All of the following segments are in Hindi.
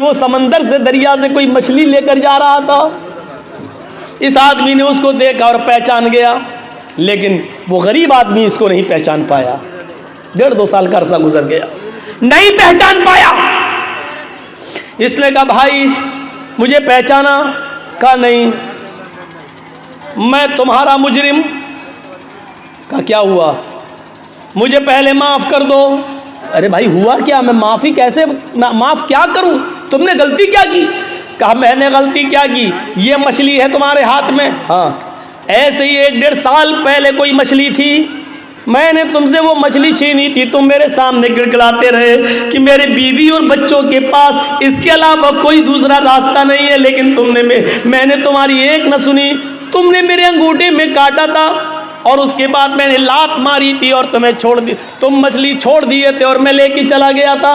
वो समंदर से, दरिया से कोई मछली लेकर जा रहा था। इस आदमी ने उसको देखा और पहचान गया, लेकिन वो गरीब आदमी इसको नहीं पहचान पाया। 1.5-2 साल का अरसा गुजर गया, नहीं पहचान पाया। इसने कहा भाई मुझे पहचाना? कहा नहीं, मैं तुम्हारा मुजरिम। का क्या हुआ? मुझे पहले माफ कर दो। अरे भाई हुआ क्या? मैं माफी कैसे, माफ क्या करूं? तुमने गलती क्या की? कहा मैंने गलती क्या की, ये मछली है तुम्हारे हाथ में? हाँ। ऐसे ही 1-1.5 साल पहले कोई मछली थी, मैंने तुमसे वो मछली छीनी थी। तुम मेरे सामने गिड़गिड़ाते रहे कि मेरे बीवी और बच्चों के पास इसके अलावा कोई दूसरा रास्ता नहीं है, लेकिन मैंने तुम्हारी एक न सुनी। तुमने मेरे अंगूठे में काटा था और उसके बाद मैंने लात मारी थी और तुम्हें छोड़ दी, तुम मछली छोड़ दिए थे और मैं लेके चला गया था।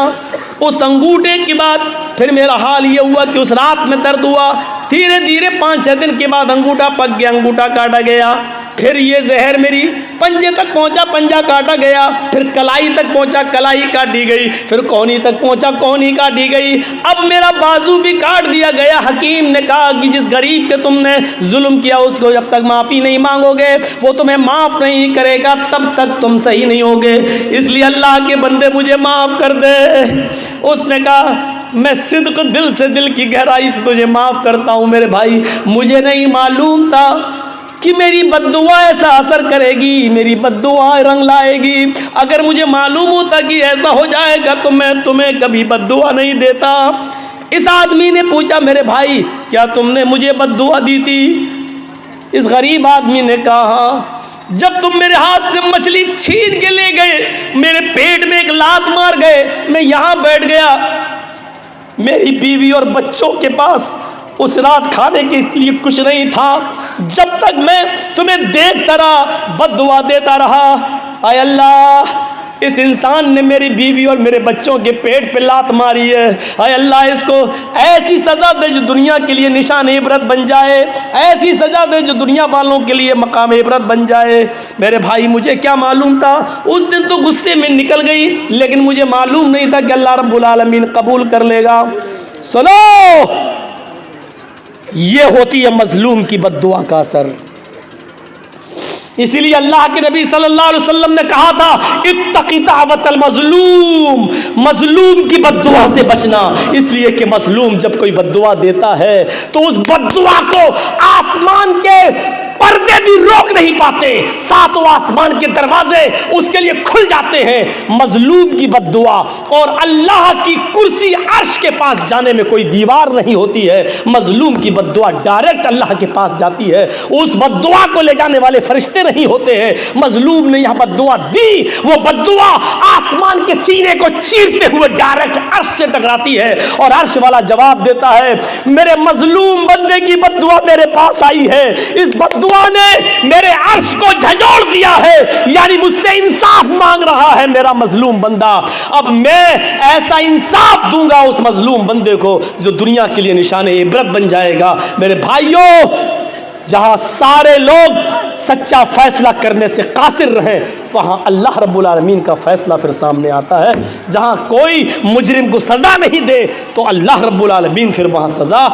उस अंगूठे के बाद फिर मेरा हाल ये हुआ कि उस रात में दर्द हुआ। धीरे धीरे 5-6 दिन के बाद अंगूठा पक गया, अंगूठा काटा गया। फिर ये जहर मेरी पंजे तक पहुंचा, पंजा काटा गया। फिर कलाई तक पहुंचा, कलाई काटी गई। फिर कोहनी तक पहुंचा, कोहनी काटी गई। अब मेरा बाजू भी काट दिया गया। हकीम ने कहा कि जिस गरीब पे तुमने जुल्म किया उसको जब तक माफ़ी नहीं मांगोगे वो तुम्हें माफ़ नहीं करेगा, तब तक तुम सही नहीं होगे। इसलिए अल्लाह के बंदे मुझे माफ़ कर दे। उसने कहा मैं सिद्क दिल से, दिल की गहराई से तुझे माफ़ करता हूँ मेरे भाई। मुझे नहीं मालूम था कि मेरी बद्दुआ ऐसा असर करेगी, मेरी बद्दुआ रंग लाएगी। अगर मुझे मालूम होता कि ऐसा हो जाएगा तो मैं तुम्हें कभी बद्दुआ नहीं देता। इस आदमी ने पूछा मेरे भाई क्या तुमने मुझे बद्दुआ दी थी? इस गरीब आदमी ने कहा जब तुम मेरे हाथ से मछली छीन के ले गए, मेरे पेट में एक लात मार गए, मैं यहाँ बैठ गया, मेरी बीवी और बच्चों के पास उस रात खाने के लिए कुछ नहीं था। जब तक मैं तुम्हें देखता रहा, बद्दुआ देता रहा। आय अल्लाह, इस इंसान ने मेरी बीवी और मेरे बच्चों के पेट पे लात मारी है। आय अल्लाह, इसको ऐसी सज़ा दे जो दुनिया के लिए निशान इबरत बन जाए, ऐसी सज़ा दे जो दुनिया वालों के लिए मकाम इबरत बन जाए। मेरे भाई मुझे क्या मालूम था, उस दिन तो गुस्से में निकल गई, लेकिन मुझे मालूम नहीं था कि अल्लाह रब्बुल आलमीन कबूल कर लेगा। सुनो, ये होती है मजलूम की बद्दुआ का असर। इसीलिए अल्लाह के नबी सल्लल्लाहु अलैहि वसल्लम ने कहा था इत्तकी दावतल मजलूम, मजलूम की बद्दुआ से बचना। इसलिए कि मजलूम जब कोई बद्दुआ देता है तो उस बद्दुआ को आसमान के पर्दे भी रोक नहीं पाते, 7 आसमान के दरवाजे उसके लिए खुल जाते हैं। मजलूम की बद्दुआ, और अल्लाह की कुर्सी अर्श के पास जाने में कोई दीवार नहीं होती है। मजलूम की बद्दुआ डायरेक्ट अल्लाह के पास जाती है, उस बद्दुआ को ले जाने वाले फरिश्ते नहीं होते हैं। मजलूम ने यह बद्दुआ दी, वो बद्दुआ आसमान के सीने को चीरते हुए डायरेक्ट अर्श से टकराती है और अर्श वाला जवाब देता है मेरे मजलूम बंदे की बद्दुआ मेरे पास आई है, इस बद्दुआ ने मेरे अर्श को झंझोड़ दिया है, यानी मुझसे इंसाफ मांग रहा है मेरा मजलूम बंदा। अब मैं ऐसा इंसाफ दूंगा उस मजलूम बंदे को जो दुनिया के लिए निशाने इबरत बन जाएगा। मेरे भाइयों, जहां सारे लोग सच्चा फैसला करने से कासिर रहे, वहां अल्लाह रब्बुल आलमीन का फैसला फिर सामने आता है। जहां कोई मुजरिम को सजा नहीं दे तो अल्लाह रब्बुल आलमीन फिर वहां सजा,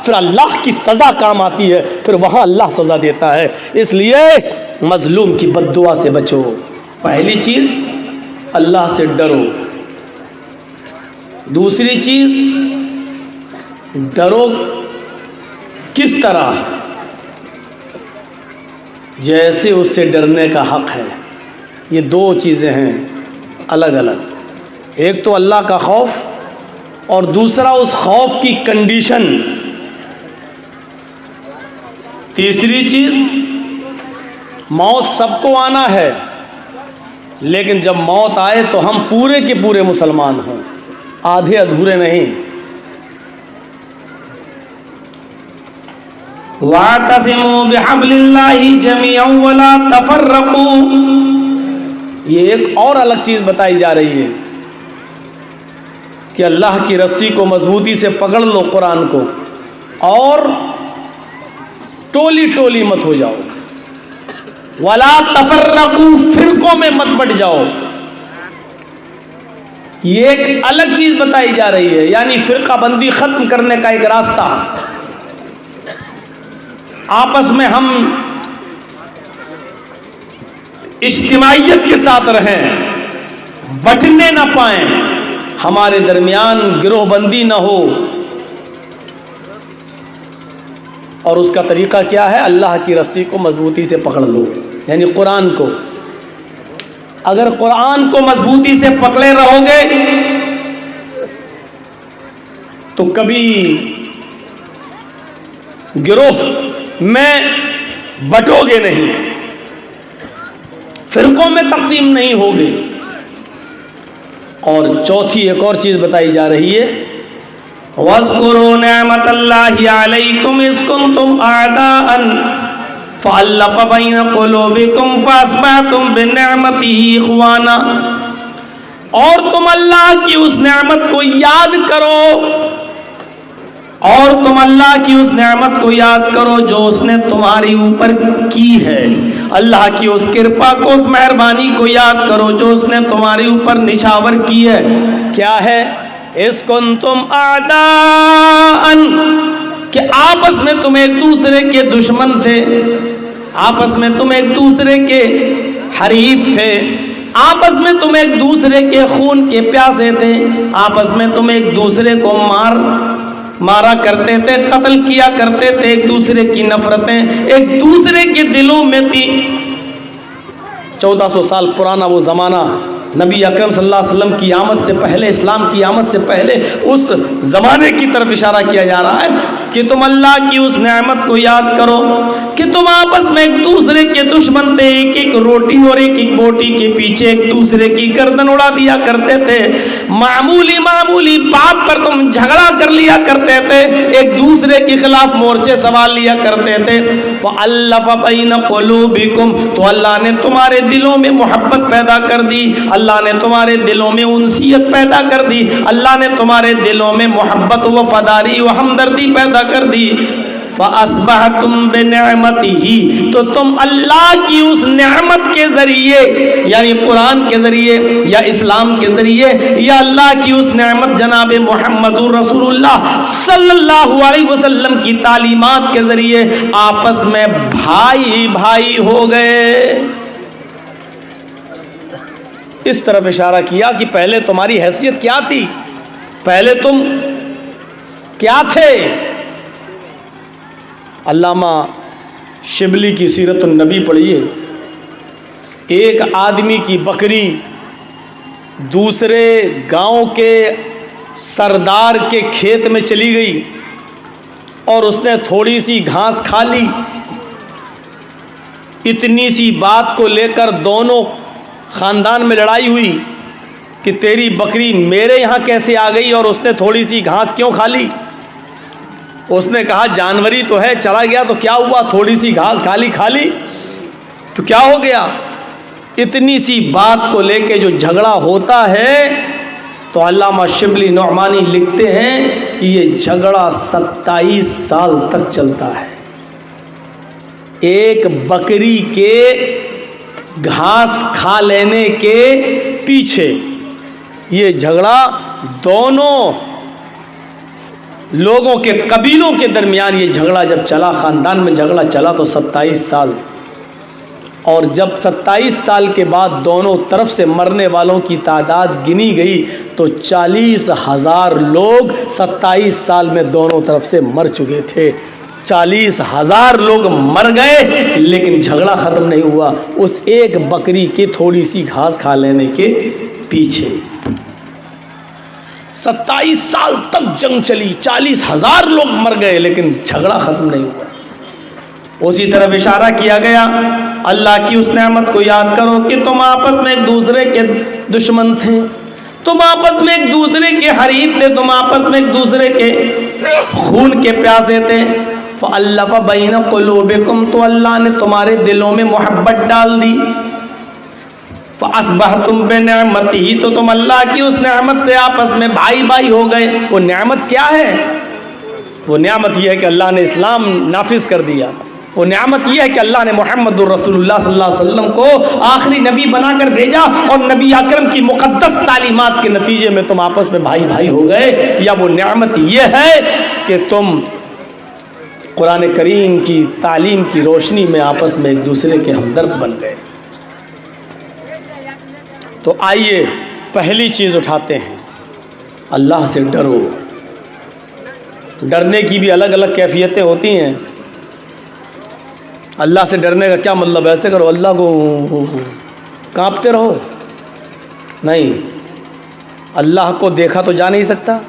फिर अल्लाह की सजा काम आती है, फिर वहां अल्लाह सजा देता है। इसलिए मजलूम की बद्दुआ से बचो। पहली चीज अल्लाह से डरो, दूसरी चीज डरो किस तरह, जैसे उससे डरने का हक है। ये 2 चीज़ें हैं अलग अलग, एक तो अल्लाह का खौफ और दूसरा उस खौफ की कंडीशन। तीसरी चीज़ मौत सबको आना है, लेकिन जब मौत आए तो हम पूरे के पूरे मुसलमान हों, आधे अधूरे नहीं। वातसिमू बिहब्लिल्लाहि जमीअन वला तफर्रकू। ये एक और अलग चीज बताई जा रही है कि अल्लाह की रस्सी को मजबूती से पकड़ लो, कुरान को, और टोली टोली मत हो जाओ। वला तफर्रकू, फिरकों में मत बट जाओ। ये एक अलग चीज बताई जा रही है, यानी फिरका बंदी खत्म करने का एक रास्ता। आपस में हम इज्तिमाइयत के साथ रहें, बंटने ना पाएं, हमारे दरमियान गिरोहबंदी ना हो। और उसका तरीका क्या है? अल्लाह की रस्सी को मजबूती से पकड़ लो, यानी कुरान को। अगर कुरान को मजबूती से पकड़े रहोगे तो कभी गिरोह में बटोगे नहीं, फिरकों में तकसीम नहीं होगे। और चौथी एक और चीज बताई जा रही है, वज़्कुरू निअमतल्लाहि अलैकुम इज़ कुंतुम अअदाअन फ़अल्लफ़ बैन क़ुलूबिकुम फ़अस्बहतुम बिनिअमतिही इख़वाना। और तुम अल्लाह की उस नेमत को याद करो, और तुम अल्लाह की उस नेमत को याद करो जो उसने तुम्हारी ऊपर की है। अल्लाह की उस कृपा को, उस मेहरबानी को याद करो जो उसने तुम्हारे ऊपर निछावर की है। क्या है? इस कुंतुम आदान, कि आपस में तुम एक दूसरे के दुश्मन थे, आपस में तुम एक दूसरे के हरीफ थे, आपस में तुम एक दूसरे के खून के प्यासे थे, आपस में तुम एक दूसरे को मारा करते थे, कत्ल किया करते थे, एक दूसरे की नफरतें एक दूसरे के दिलों में थी। 1400 साल पुराना वो ज़माना, नबी अकरम सल्लल्लाहु अलैहि वसल्लम की आमद से पहले, इस्लाम की आमद से पहले उस ज़माने की तरफ इशारा किया जा रहा है कि तुम अल्लाह की उस नेमत को याद करो कि तुम आपस में एक दूसरे के दुश्मन थे, एक एक रोटी और एक एक बोटी के पीछे एक दूसरे की गर्दन उड़ा दिया करते थे, मामूली मामूली बात पर तुम झगड़ा कर लिया करते थे, एक दूसरे के खिलाफ मोर्चे सवाल लिया करते थे। फ़अल्लफ़ बैन क़ुलूबिकुम, तो अल्लाह ने तुम्हारे दिलों में मोहब्बत पैदा कर दी, अल्लाह ने तुम्हारे दिलों में उनसियत पैदा कर दी, अल्लाह ने तुम्हारे दिलों में मोहब्बत वफादारी व हमदर्दी पैदा कर दी। फ़अस्बहतुम बिनिअमतिही, तो तुम अल्लाह की उस नेमत के जरिए, यानी कुरान के जरिए या इस्लाम के जरिए या अल्लाह की उस नेमत जनाब मुहम्मदुर रसूलुल्लाह सल्लल्लाहु अलैहि वसल्लम की तालीमात के जरिए आपस में भाई भाई हो गए। इस तरफ इशारा किया कि पहले तुम्हारी हैसियत क्या थी, पहले तुम क्या थे। अल्लामा शिबली की सीरतुन नबी पढ़िए। एक आदमी की बकरी दूसरे गांव के सरदार के खेत में चली गई और उसने थोड़ी सी घास खा ली। इतनी सी बात को लेकर दोनों खानदान में लड़ाई हुई कि तेरी बकरी मेरे यहाँ कैसे आ गई और उसने थोड़ी सी घास क्यों खा ली। उसने कहा जानवरी तो है, चला गया तो क्या हुआ, थोड़ी सी घास खा ली तो क्या हो गया। इतनी सी बात को लेके जो झगड़ा होता है तो अल्लामा शिबली नौमानी लिखते हैं कि ये झगड़ा 27 साल तक चलता है। एक बकरी के घास खा लेने के पीछे ये झगड़ा दोनों लोगों के कबीलों के दरमियान ये झगड़ा जब चला, ख़ानदान में झगड़ा चला तो 27 साल। और जब 27 साल के बाद दोनों तरफ से मरने वालों की तादाद गिनी गई तो 40,000 लोग 27 साल में दोनों तरफ से मर चुके थे। 40,000 लोग मर गए लेकिन झगड़ा ख़त्म नहीं हुआ उस एक बकरी की थोड़ी सी घास खा लेने के पीछे। 27 साल तक जंग चली, 40,000 लोग मर गए लेकिन झगड़ा ख़त्म नहीं हुआ। उसी तरफ इशारा किया गया अल्लाह की उस नेमत को याद करो कि तुम आपस में एक दूसरे के दुश्मन थे, तुम आपस में एक दूसरे के हरीफ थे, तुम आपस में एक दूसरे के खून के प्यासे थे। फ़अल्लफ़ बैन क़ुलूबिकुम, तो अल्लाह ने तुम्हारे दिलों में मोहब्बत डाल दी। फ़अस्बहतुम बिनिअमतिही, तो तुम अल्लाह की उस नेमत से आपस में भाई भाई हो गए। वो नेमत क्या है? वो नेमत यह है कि अल्लाह ने इस्लाम नाफिज कर दिया, वो नेमत ये है कि अल्लाह ने मुहम्मदुर रसूलुल्लाह सल्लल्लाहु अलैहि वसल्लम को आखिरी नबी बनाकर भेजा और नबी अकरम की मुक़द्दस तालीमात के नतीजे में तुम आपस में भाई भाई हो गए। या वो नेमत ये है कि तुम कुरान करीम की तालीम की रोशनी में आपस में एक दूसरे के हमदर्द बन गए। तो आइए पहली चीज़ उठाते हैं, अल्लाह से डरो। डरने की भी अलग अलग कैफियतें होती हैं। अल्लाह से डरने का क्या मतलब? ऐसे करो अल्लाह को कांपते रहो? नहीं, अल्लाह को देखा तो जा नहीं सकता,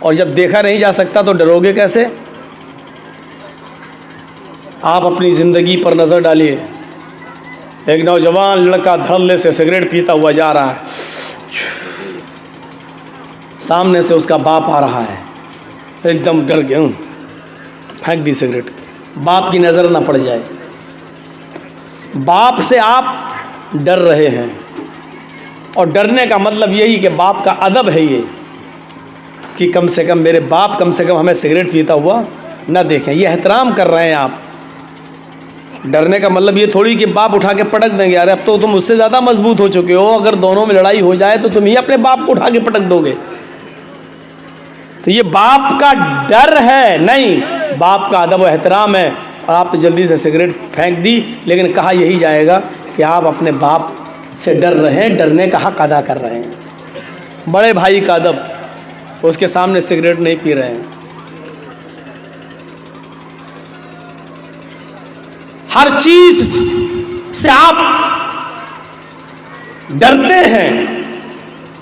और जब देखा नहीं जा सकता तो डरोगे कैसे? आप अपनी ज़िंदगी पर नज़र डालिए। एक नौजवान लड़का धड़ल्ले से सिगरेट पीता हुआ जा रहा है, सामने से उसका बाप आ रहा है, एकदम डर गया, फेंक दी सिगरेट। बाप की नज़र ना पड़ जाए। बाप से आप डर रहे हैं, और डरने का मतलब यही कि बाप का अदब है ये कि कम से कम मेरे बाप कम से कम हमें सिगरेट पीता हुआ ना देखें। ये एहतराम कर रहे हैं आप। डरने का मतलब ये थोड़ी कि बाप उठा के पटक देंगे, अरे अब तो तुम उससे ज़्यादा मजबूत हो चुके हो, अगर दोनों में लड़ाई हो जाए तो तुम ही अपने बाप को उठा के पटक दोगे। तो ये बाप का डर है नहीं, बाप का अदब व एहतराम है। और आप तो जल्दी से सिगरेट फेंक दी, लेकिन कहा यही जाएगा कि आप अपने बाप से डर रहे हैं, डरने का हक अदा कर रहे हैं। बड़े भाई का अदब, उसके सामने सिगरेट नहीं पी रहे हैं। हर चीज से आप डरते हैं।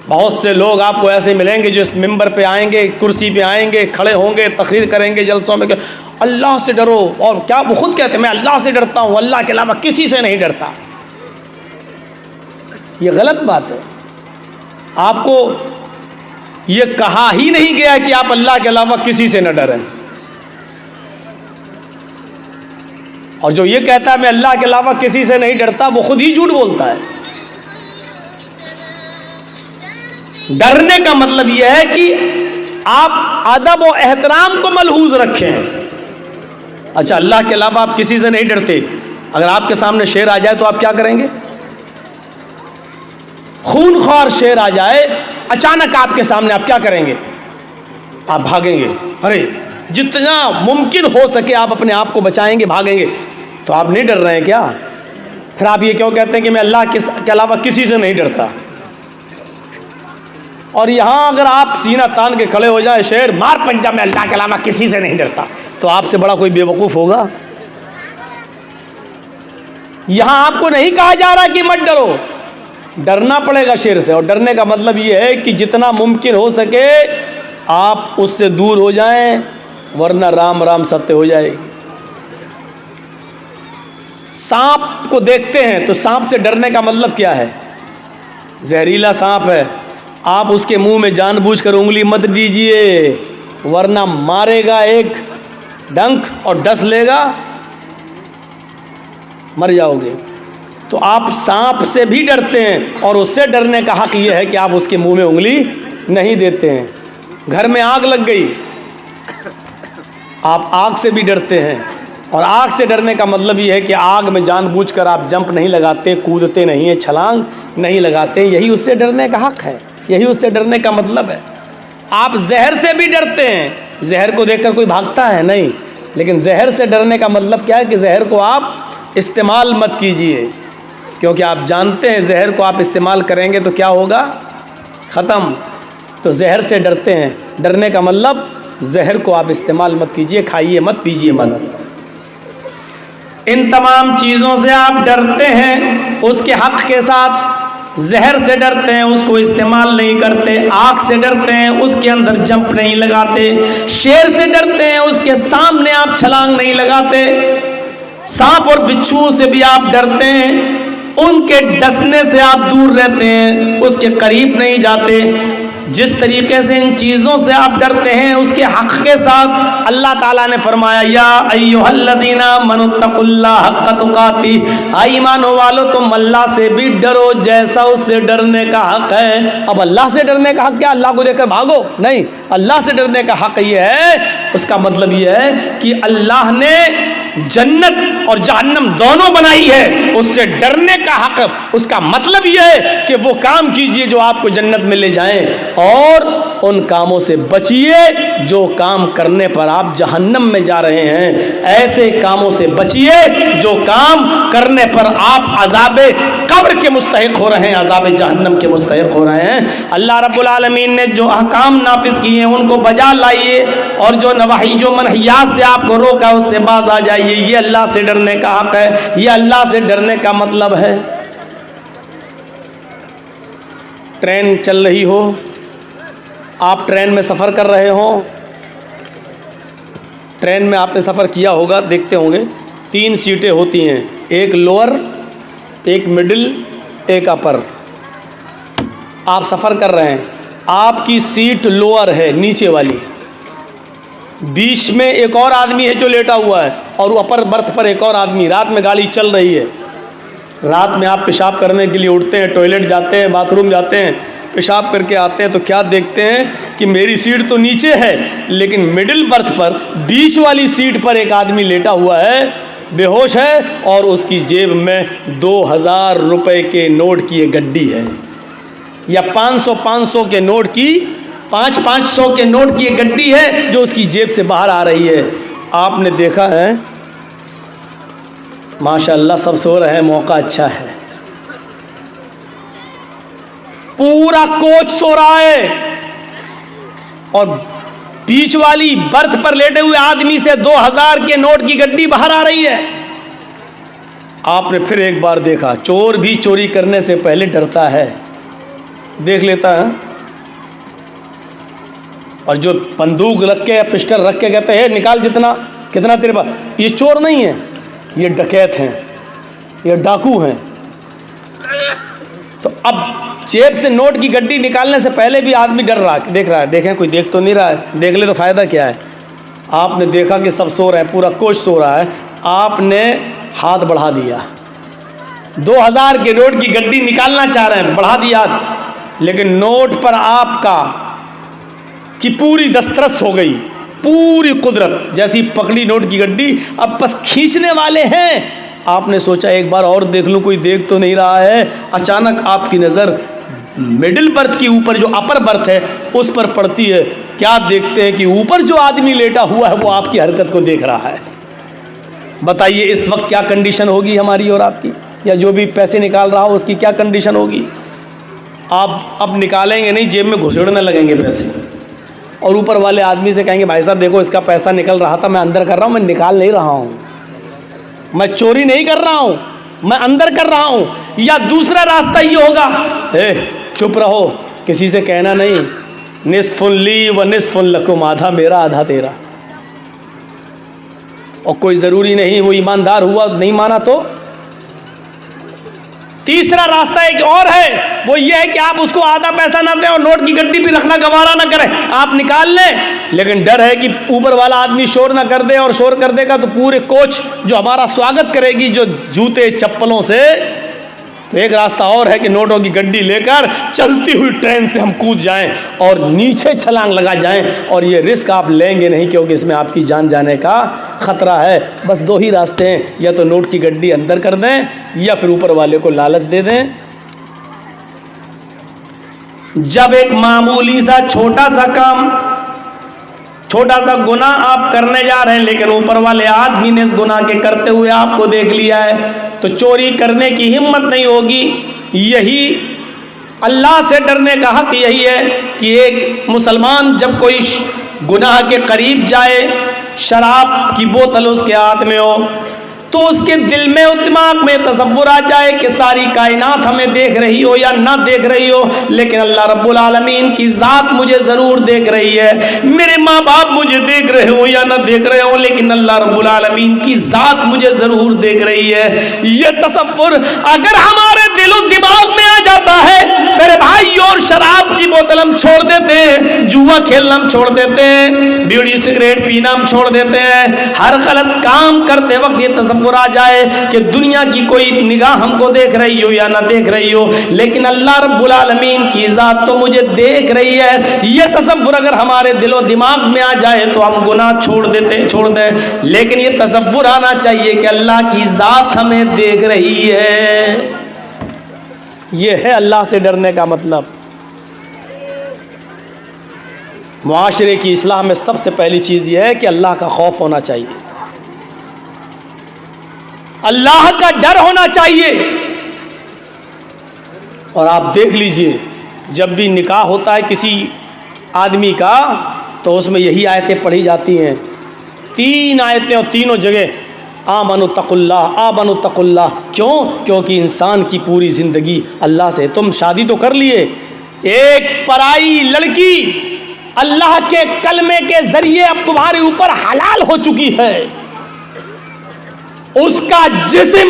बहुत से लोग आपको ऐसे मिलेंगे जो इस मिंबर पे आएंगे, कुर्सी पे आएंगे, खड़े होंगे, तकरीर करेंगे जलसों में कि अल्लाह से डरो, और क्या वो खुद कहते हैं मैं अल्लाह से डरता हूँ, अल्लाह के अलावा किसी से नहीं डरता। ये गलत बात है। आपको ये कहा ही नहीं गया कि आप अल्लाह के अलावा किसी से न डरें। और जो ये कहता है मैं अल्लाह के अलावा किसी से नहीं डरता, वो खुद ही झूठ बोलता है। डरने का मतलब यह है कि आप अदब और एहतराम को मलहूज रखें। अच्छा, अल्लाह के अलावा आप किसी से नहीं डरते, अगर आपके सामने शेर आ जाए तो आप क्या करेंगे? खूनख्वार शेर आ जाए अचानक आपके सामने, आप क्या करेंगे? आप भागेंगे। अरे जितना मुमकिन हो सके आप अपने आप को बचाएंगे, भागेंगे। तो आप नहीं डर रहे हैं क्या? फिर आप ये क्यों कहते हैं कि मैं अल्लाह के अलावा किसी से नहीं डरता? और यहाँ अगर आप सीना तान के खड़े हो जाए, शेर मार पंजा में अल्लाह के अलावा किसी से नहीं डरता, तो आपसे बड़ा कोई बेवकूफ़ होगा? यहाँ आपको नहीं कहा जा रहा कि मत डरो, डरना पड़ेगा शेर से। और डरने का मतलब ये है कि जितना मुमकिन हो सके आप उससे दूर हो जाएं, वरना राम राम सत्य हो जाएगी। सांप को देखते हैं तो सांप से डरने का मतलब क्या है? जहरीला सांप है, आप उसके मुंह में जानबूझकर उंगली मत दीजिए, वरना मारेगा एक डंक और डस लेगा, मर जाओगे। तो आप सांप से भी डरते हैं, और उससे डरने का हक यह है कि आप उसके मुंह में उंगली नहीं देते हैं। घर में आग लग गई, आप आग से भी डरते हैं, और आग से डरने का मतलब ये है कि आग में जानबूझकर आप जंप नहीं लगाते, कूदते नहीं हैं, छलांग नहीं लगाते। यही उससे डरने का हक है, यही उससे डरने का मतलब है। आप जहर से भी डरते हैं, जहर को देखकर कोई भागता है नहीं, लेकिन जहर से डरने का मतलब क्या है कि जहर को आप इस्तेमाल मत कीजिए, क्योंकि आप जानते हैं जहर को आप इस्तेमाल करेंगे तो क्या होगा? ख़त्म। तो जहर से डरते हैं, डरने का मतलब जहर को आप इस्तेमाल मत कीजिए, खाइए मत, पीजिए मत। इन तमाम चीज़ों से आप डरते हैं, उसके हक के साथ। जहर से डरते हैं, उसको इस्तेमाल नहीं करते। आग से डरते हैं, उसके अंदर जंप नहीं लगाते। शेर से डरते हैं, उसके सामने आप छलांग नहीं लगाते। सांप और बिच्छू से भी आप डरते हैं, उनके डसने से आप दूर रहते हैं, उसके करीब नहीं जाते। जिस तरीके से इन चीज़ों से आप डरते हैं, उसके हक़ के साथ अल्लाह ताला ने फरमाया या अय्युहल्लज़ीना मनुत्तकुल्लाह हक़्क़ तुक़ाती, ईमानो वालो तुम अल्लाह से भी डरो जैसा उससे डरने का हक़ है। अब अल्लाह से डरने का हक़ क्या? अल्लाह को देखकर भागो? नहीं, अल्लाह से डरने का हक़ ये है, उसका मतलब ये है कि अल्लाह ने जन्नत और जहन्नम दोनों बनाई है, उससे डरने का हक, उसका मतलब यह है कि वो काम कीजिए जो आपको जन्नत में ले जाएं, और उन कामों से बचिए जो काम करने पर आप जहन्नम में जा रहे हैं। ऐसे कामों से बचिए जो काम करने पर आप अज़ाबे कब्र के मुस्तहिक हो रहे हैं, अज़ाबे जहन्नम के मुस्तहिक हो रहे हैं। अल्लाह रब्बुल आलमीन ने जो अहकाम नाफिज किए हैं उनको बजा लाइए, और जो नवाही जो मनहियात से आपको रोका उससे बाज आ जाइए। ये अल्लाह से डरने का हक है, ये अल्लाह से डरने का मतलब है। ट्रेन चल रही हो, आप ट्रेन में सफ़र कर रहे हो, ट्रेन में आपने सफ़र किया होगा, देखते होंगे 3 सीटें होती हैं, एक लोअर, एक मिडिल, एक अपर। आप सफ़र कर रहे हैं, आपकी सीट लोअर है, नीचे वाली, बीच में एक और आदमी है जो लेटा हुआ है, और अपर बर्थ पर एक और आदमी। रात में गाड़ी चल रही है, रात में आप पेशाब करने के लिए उठते हैं, टॉयलेट जाते हैं, बाथरूम जाते हैं, पेशाब करके आते हैं, तो क्या देखते हैं कि मेरी सीट तो नीचे है, लेकिन मिडिल बर्थ पर बीच वाली सीट पर एक आदमी लेटा हुआ है, बेहोश है, और उसकी जेब में 2000 रुपये के नोट की एक गड्डी है, या 500 के नोट की 500 के नोट की एक गड्डी है जो उसकी जेब से बाहर आ रही है। आपने देखा है, माशाअल्लाह सब सो रहे हैं, मौका अच्छा है, पूरा कोच सो रहा है, और बीच वाली बर्थ पर लेटे हुए आदमी से 2000 के नोट की गड्डी बाहर आ रही है। आपने फिर एक बार देखा, चोर भी चोरी करने से पहले डरता है, देख लेता है, और जो बंदूक रख के या पिस्टल रख के कहते हैं निकाल जितना, कितना तेरे पास, ये चोर नहीं है, ये डकैत हैं, ये डाकू हैं। तो अब जेब से नोट की गड्डी निकालने से पहले भी आदमी डर रहा, देख रहा है, देखें कोई देख तो नहीं रहा है, देख ले तो फ़ायदा क्या है। आपने देखा कि सब सो रहे हैं, पूरा कोच सो रहा है, आपने हाथ बढ़ा दिया, 2000 के नोट की गड्डी निकालना चाह रहे हैं, बढ़ा दिया, लेकिन नोट पर आपका कि पूरी दस्तरस हो गई, पूरी कुदरत जैसी पकड़ी नोट की गड्डी, अब बस खींचने वाले हैं। आपने सोचा एक बार और देख लूं, कोई देख तो नहीं रहा है। अचानक आपकी नज़र मिडिल बर्थ के ऊपर जो अपर बर्थ है उस पर पड़ती है। क्या देखते हैं कि ऊपर जो आदमी लेटा हुआ है वो आपकी हरकत को देख रहा है। बताइए इस वक्त क्या कंडीशन होगी हमारी और आपकी, या जो भी पैसे निकाल रहा हो उसकी क्या कंडीशन होगी। आप अब निकालेंगे नहीं, जेब में घुसेड़ने लगेंगे पैसे, और ऊपर वाले आदमी से कहेंगे भाई साहब देखो इसका पैसा निकल रहा था, मैं अंदर कर रहा हूँ, मैं निकाल नहीं रहा हूँ, मैं चोरी नहीं कर रहा हूँ, मैं अंदर कर रहा हूँ। या दूसरा रास्ता ये होगा, चुप रहो, किसी से कहना नहीं, निस्फुन ली व निस्फुन लकुम, आधा मेरा आधा तेरा, और कोई ज़रूरी नहीं वो ईमानदार हुआ, नहीं माना तो। तीसरा रास्ता एक और है, वो ये है कि आप उसको आधा पैसा ना दें और नोट की गड्डी भी रखना गवारा ना करें, आप निकाल लें, लेकिन डर है कि ऊपर वाला आदमी शोर ना कर दे, और शोर कर देगा तो पूरे कोच जो हमारा स्वागत करेगी जो जूते चप्पलों से। तो एक रास्ता और है कि नोटों की गड्डी लेकर चलती हुई ट्रेन से हम कूद जाएं और नीचे छलांग लगा जाएं, और ये रिस्क आप लेंगे नहीं क्योंकि इसमें आपकी जान जाने का ख़तरा है। बस 2 ही रास्ते हैं, या तो नोट की गड्डी अंदर कर दें या फिर ऊपर वाले को लालच दे दें। जब एक मामूली सा छोटा सा काम, छोटा सा गुनाह आप करने जा रहे हैं, लेकिन ऊपर वाले आदमी ने इस गुनाह के करते हुए आपको देख लिया है, तो चोरी करने की हिम्मत नहीं होगी। यही अल्लाह से डरने का हक यही है कि एक मुसलमान जब कोई गुनाह के करीब जाए, शराब की बोतल उसके हाथ में हो, तो उसके दिल में और दिमाग में तसव्वुर आ जाए कि सारी कायनात हमें देख रही हो या ना देख रही हो, लेकिन अल्लाह रब्बुल आलमीन की ज़ात मुझे ज़रूर देख रही है। मेरे माँ बाप मुझे देख रहे हो या ना देख रहे हो, लेकिन अल्लाह रब्बुल आलमीन की ज़ात मुझे ज़रूर देख रही है। ये तसव्वुर अगर हमारे दिलो दिमाग में आ जाता है, मेरे भाई, और शराब की बोतल हम छोड़ देते हैं, जुआ खेलना हम छोड़ देते हैं, बीड़ी सिगरेट पीना हम छोड़ देते हैं, हर गलत काम करते वक्त ये तसव्वुर आ जाए कि दुनिया की कोई निगाह हमको देख रही हो या ना देख रही हो, लेकिन अल्लाह रब्बुल आलमीन की ज़ात तो मुझे देख रही है। ये तसव्वुर अगर हमारे दिलो दिमाग में आ जाए तो हम गुनाह छोड़ दें, लेकिन ये तसव्वुर आना चाहिए कि अल्लाह की ज़ात हमें देख रही है। ये है अल्लाह से डरने का मतलब। मुआशरे की इस्लाह में सबसे पहली चीज़ यह है कि अल्लाह का खौफ होना चाहिए, अल्लाह का डर होना चाहिए। और आप देख लीजिए, जब भी निकाह होता है किसी आदमी का, तो उसमें यही आयतें पढ़ी जाती हैं, 3 आयतें, और तीनों जगह आमनु तकुल्लाह, आमनु तकुल्लाह। क्यों? क्योंकि इंसान की पूरी ज़िंदगी अल्लाह से। तुम शादी तो कर लिए, एक पराई लड़की अल्लाह के कलमे के ज़रिए अब तुम्हारे ऊपर हलाल हो चुकी है, उसका जिस्म,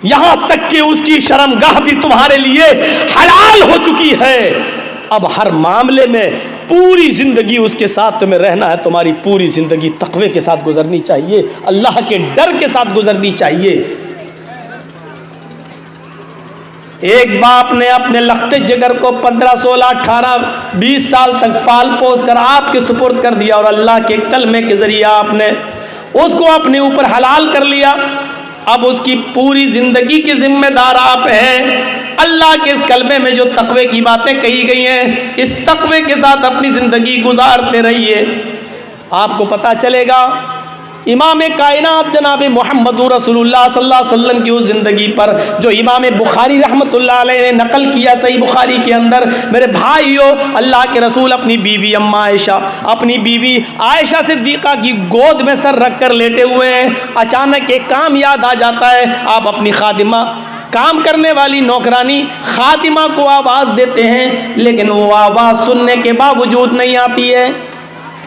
यहां तक कि उसकी शर्मगाह भी तुम्हारे लिए हलाल हो चुकी है। अब हर मामले में पूरी जिंदगी उसके साथ तुम्हें रहना है, तुम्हारी पूरी जिंदगी तकवे के साथ गुजरनी चाहिए, अल्लाह के डर के साथ गुजरनी चाहिए। एक बाप ने अपने लखते जिगर को 15, 16, 18, 20 साल तक पाल पोस कर आपके सुपुर्द कर दिया, और अल्लाह के कलमे के जरिए आपने उसको अपने ऊपर हलाल कर लिया। अब उसकी पूरी जिंदगी की जिम्मेदार आप हैं। अल्लाह के इस कलमे में जो तकवे की बातें कही गई हैं, इस तकवे के साथ अपनी ज़िंदगी गुजारते रहिए। आपको पता चलेगा इमाम कायनात जनाब मोहम्मद रसूलुल्लाह सल्लल्लाहु अलैहि वसल्लम की उस ज़िंदगी पर जो इमाम बुखारी रहमतुल्लाह अलैह ने नकल किया सही बुखारी के अंदर। मेरे भाइयों, अल्लाह के रसूल अपनी बीवी अम्मा आयशा, अपनी बीवी आयशा सिद्दीक़ा की गोद में सर रख कर लेटे हुए हैं। अचानक एक काम याद आ जाता है। आप अपनी खादिमा, काम करने वाली नौकरानी खातिमा को आवाज़ देते हैं, लेकिन वो आवाज़ सुनने के बावजूद नहीं आती है।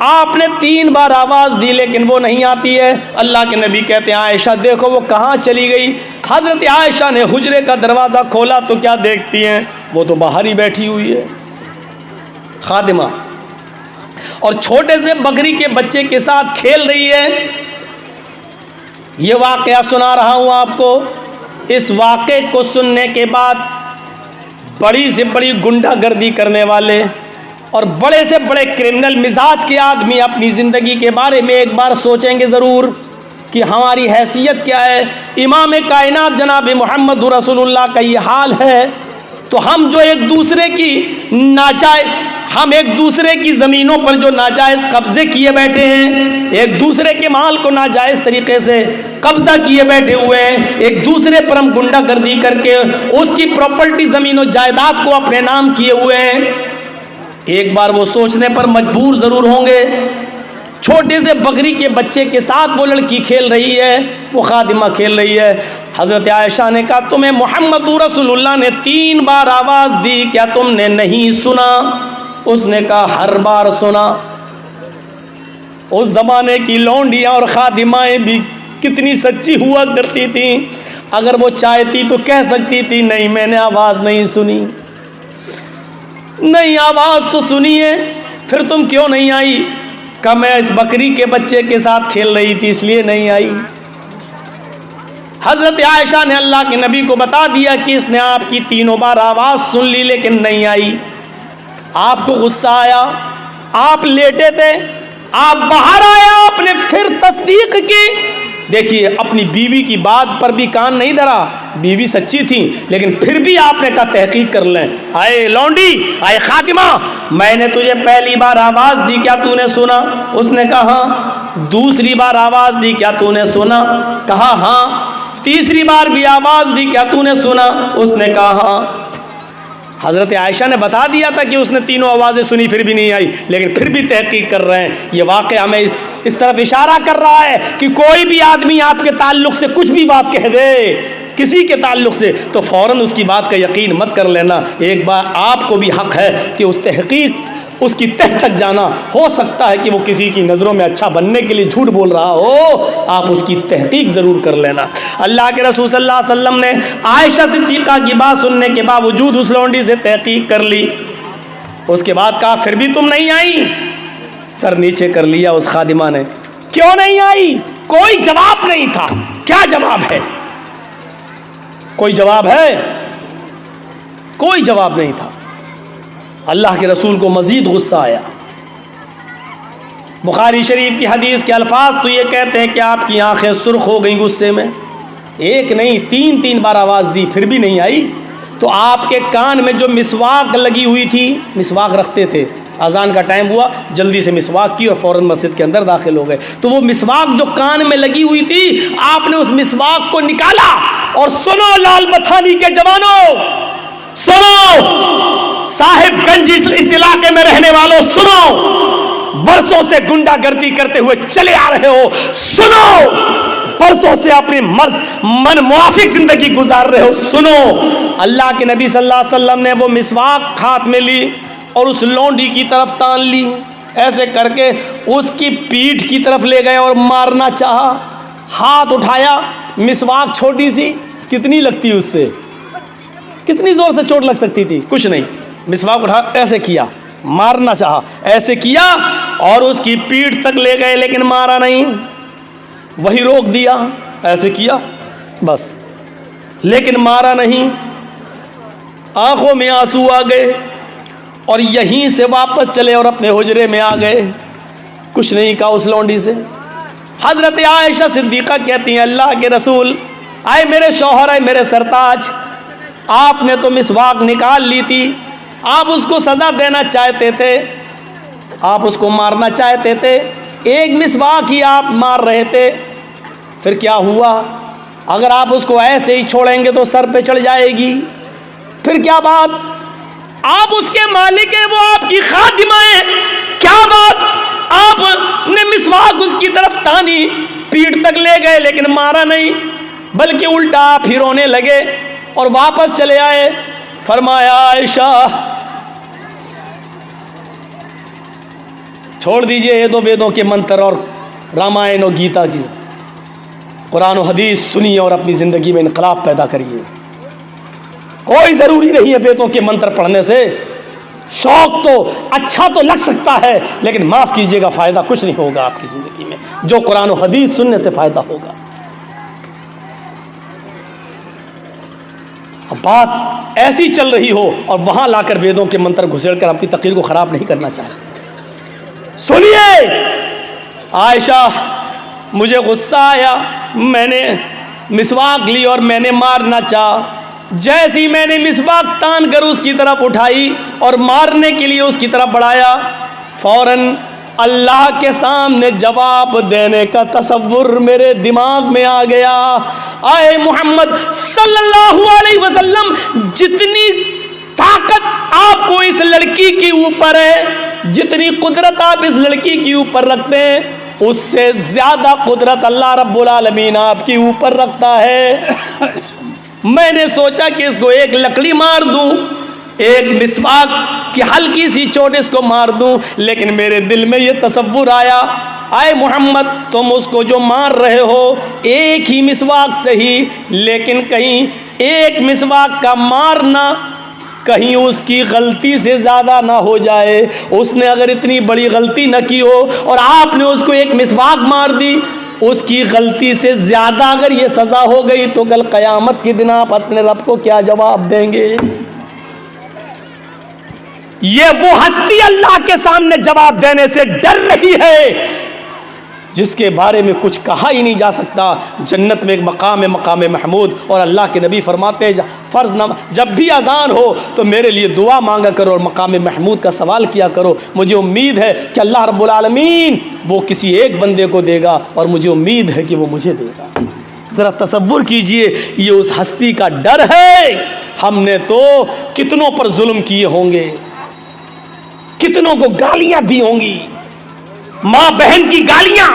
आपने 3 बार आवाज़ दी, लेकिन वो नहीं आती है। अल्लाह के नबी कहते हैं, आयशा देखो वो कहाँ चली गई। हज़रत आयशा ने हुजरे का दरवाज़ा खोला तो क्या देखती हैं, वो तो बाहर ही बैठी हुई है खादिमा, और छोटे से बकरी के बच्चे के साथ खेल रही है। ये वाक़या सुना रहा हूँ आपको। इस वाक़े को सुनने के बाद बड़ी से बड़ी गुंडागर्दी करने वाले और बड़े से बड़े क्रिमिनल मिजाज के आदमी अपनी ज़िंदगी के बारे में एक बार सोचेंगे ज़रूर कि हमारी हैसियत क्या है। इमाम कायनात जनाब मोहम्मद रसूलुल्लाह का ये हाल है, तो हम जो एक दूसरे की हम एक दूसरे की ज़मीनों पर जो नाजायज़ कब्ज़े किए बैठे हैं, एक दूसरे के माल को नाजायज़ तरीके से कब्ज़ा किए बैठे हुए हैं, एक दूसरे पर हम गुंडागर्दी करके उसकी प्रॉपर्टी, ज़मीन और जायदाद को अपने नाम किए हुए हैं। एक बार वो सोचने पर मजबूर ज़रूर होंगे। छोटे से बकरी के बच्चे के साथ वो लड़की खेल रही है, वो खादिमा खेल रही है। हज़रत आयशा ने कहा, तुम्हें मोहम्मद रसूलुल्लाह ने 3 बार आवाज़ दी, क्या तुमने नहीं सुना? उसने कहा, हर बार सुना। उस ज़माने की लौंडियाँ और खादिमाएँ भी कितनी सच्ची हुआ करती थीं। अगर वो चाहती तो कह सकती थी, नहीं मैंने आवाज़ नहीं सुनी। नहीं, आवाज़ तो सुनी है, फिर तुम क्यों नहीं आई? कहा, मैं इस बकरी के बच्चे के साथ खेल रही थी इसलिए नहीं आई। हज़रत आयशा ने अल्लाह के नबी को बता दिया कि इसने आपकी 3 बार आवाज़ सुन ली लेकिन नहीं आई। आपको गुस्सा आया, आप लेटे थे, आप बाहर आया, आपने फिर तस्दीक की। देखिए, अपनी बीवी की बात पर भी कान नहीं धरा, बीवी सच्ची थी, लेकिन फिर भी आपने कहा तहकीक कर लें। आए लौंडी, आए खातिमा, मैंने तुझे पहली बार आवाज़ दी, क्या तूने सुना? उसने कहा हाँ। दूसरी बार आवाज़ दी, क्या तूने सुना? कहा हाँ। तीसरी बार भी आवाज़ दी, क्या तूने सुना? उसने कहा हाँ। हज़रत आयशा ने बता दिया था कि उसने 3 आवाज़ें सुनी, फिर भी नहीं आई, लेकिन फिर भी तहकीक कर रहे हैं। ये वाक़या हमें इस तरफ इशारा कर रहा है कि कोई भी आदमी आपके ताल्लुक़ से कुछ भी बात कह दे, किसी के ताल्लुक़ से, तो फ़ौरन उसकी बात का यकीन मत कर लेना। एक बार आपको भी हक़ है कि उस तहकीक, उसकी तह तक जाना। हो सकता है कि वो किसी की नज़रों में अच्छा बनने के लिए झूठ बोल रहा हो, आप उसकी तहकीक ज़रूर कर लेना। अल्लाह के रसूल सल्लल्लाहु अलैहि वसल्लम ने आयशा सिद्दीक़ा की बात सुनने के बावजूद उस लौंडी से तहकीक कर ली। उसके बाद कहा, फिर भी तुम नहीं आई? सर नीचे कर लिया उस खादिमा ने। क्यों नहीं आई? कोई जवाब नहीं था। क्या जवाब है? कोई जवाब है? कोई जवाब नहीं था। अल्लाह के रसूल को मज़ीद गुस्सा आया। बुखारी शरीफ की हदीस के अल्फाज तो ये कहते हैं कि आपकी आंखें सुर्ख हो गई गुस्से में। एक नहीं, 3 बार आवाज़ दी फिर भी नहीं आई। तो आपके कान में जो मिसवाक लगी हुई थी, मिसवाक रखते थे, अजान का टाइम हुआ, जल्दी से मिसवाक की और फ़ौरन मस्जिद के अंदर दाखिल हो गए। तो वो मिसवाक जो कान में लगी हुई थी, आपने उस मिसवाक को निकाला और सुनो लाल बथानी के जवानों, सुनो साहिबगंज इस इलाके में रहने वालों, सुनो बरसों से गुंडागर्दी करते हुए चले आ रहे हो, सुनो बरसों से अपनी मन मुआफिक जिंदगी गुजार रहे हो, सुनो। अल्लाह के नबी सल्लल्लाहु अलैहि वसल्लम ने वो मिसवाक हाथ में ली और उस लौंडी की तरफ तान ली, ऐसे करके उसकी पीठ की तरफ ले गए और मारना चाहा। हाथ उठाया, मिसवाक छोटी सी, कितनी लगती उससे, कितनी जोर से चोट लग सकती थी, कुछ नहीं। मिसवाक उठा, ऐसे किया, मारना चाहा, ऐसे किया और उसकी पीठ तक ले गए, लेकिन मारा नहीं। वही रोक दिया, ऐसे किया बस, लेकिन मारा नहीं। आंखों में आंसू आ गए और यहीं से वापस चले और अपने हुजरे में आ गए। कुछ नहीं कहा उस लौंडी से। हजरत आयशा सिद्दीक़ा कहती हैं, अल्लाह के रसूल, आए मेरे शौहर, आए मेरे सरताज, आपने तो मिसवाक निकाल ली थी, आप उसको सज़ा देना चाहते थे, आप उसको मारना चाहते थे, एक मिसवाक ही आप मार रहे थे, फिर क्या हुआ? अगर आप उसको ऐसे ही छोड़ेंगे तो सर पे चढ़ जाएगी, फिर क्या बात? आप उसके मालिक हैं, वो आपकी खादिमा है, क्या बात? आपने मिसवाक उसकी तरफ तानी, पीठ तक ले गए लेकिन मारा नहीं, बल्कि उल्टा आप ही रोने लगे और वापस चले आए। फरमाया, आयशा छोड़ दीजिए ये दो वेदों के मंत्र और रामायण और गीता जी, कुरान और हदीस सुनिए और अपनी ज़िंदगी में इनकलाब पैदा करिए। कोई ज़रूरी नहीं है वेदों के मंत्र पढ़ने से, शौक तो अच्छा तो लग सकता है, लेकिन माफ़ कीजिएगा फ़ायदा कुछ नहीं होगा आपकी ज़िंदगी में, जो कुरान और हदीस सुनने से फ़ायदा होगा। अब बात ऐसी चल रही हो और वहाँ लाकर वेदों के मंत्र घुसेड़ कर अपनी तकरीर को ख़राब नहीं करना चाहते। सुनिए आयशा, मुझे गुस्सा आया, मैंने मिसवाक ली और मैंने मारना चाहा। जैसी मैंने मिसवाक तान कर उसकी तरफ उठाई और मारने के लिए उसकी तरफ बढ़ाया, फौरन अल्लाह के सामने जवाब देने का तसव्वुर मेरे दिमाग में आ गया। आए मोहम्मद सल्लल्लाहु अलैहि वसल्लम, जितनी ताकत आपको इस लड़की के ऊपर है, जितनी कुदरत आप इस लड़की के ऊपर रखते हैं, उससे ज़्यादा कुदरत अल्लाह रब्बुल आलमीन आपके ऊपर रखता है। मैंने सोचा कि इसको एक लकड़ी मार दूं, एक मिसवाक की हल्की सी चोट इसको मार दूं, लेकिन मेरे दिल में ये तसव्वुर आया, आए मोहम्मद तुम उसको जो मार रहे हो एक ही मिसवाक से ही, लेकिन कहीं एक मिसवाक का मारना कहीं उसकी गलती से ज़्यादा ना हो जाए। उसने अगर इतनी बड़ी गलती न की हो और आपने उसको एक मिसवाक मार दी, उसकी गलती से ज़्यादा अगर ये सज़ा हो गई तो कल क़यामत के दिन आप अपने रब को क्या जवाब देंगे? ये वो हस्ती अल्लाह के सामने जवाब देने से डर रही है जिसके बारे में कुछ कहा ही नहीं जा सकता। जन्नत में एक मकाम है, मकाम महमूद, और अल्लाह के नबी फरमाते हैं फ़र्ज़ नम जब भी अज़ान हो तो मेरे लिए दुआ मांगा करो और मकाम महमूद का सवाल किया करो। मुझे उम्मीद है कि अल्लाह रब्बुल आलमीन वो किसी एक बंदे को देगा और मुझे उम्मीद है कि वो मुझे देगा। ज़रा तसव्वुर कीजिए, ये उस हस्ती का डर है। हमने तो कितनों पर जुल्म किए होंगे, कितनों को गालियां दी होंगी, माँ बहन की गालियां,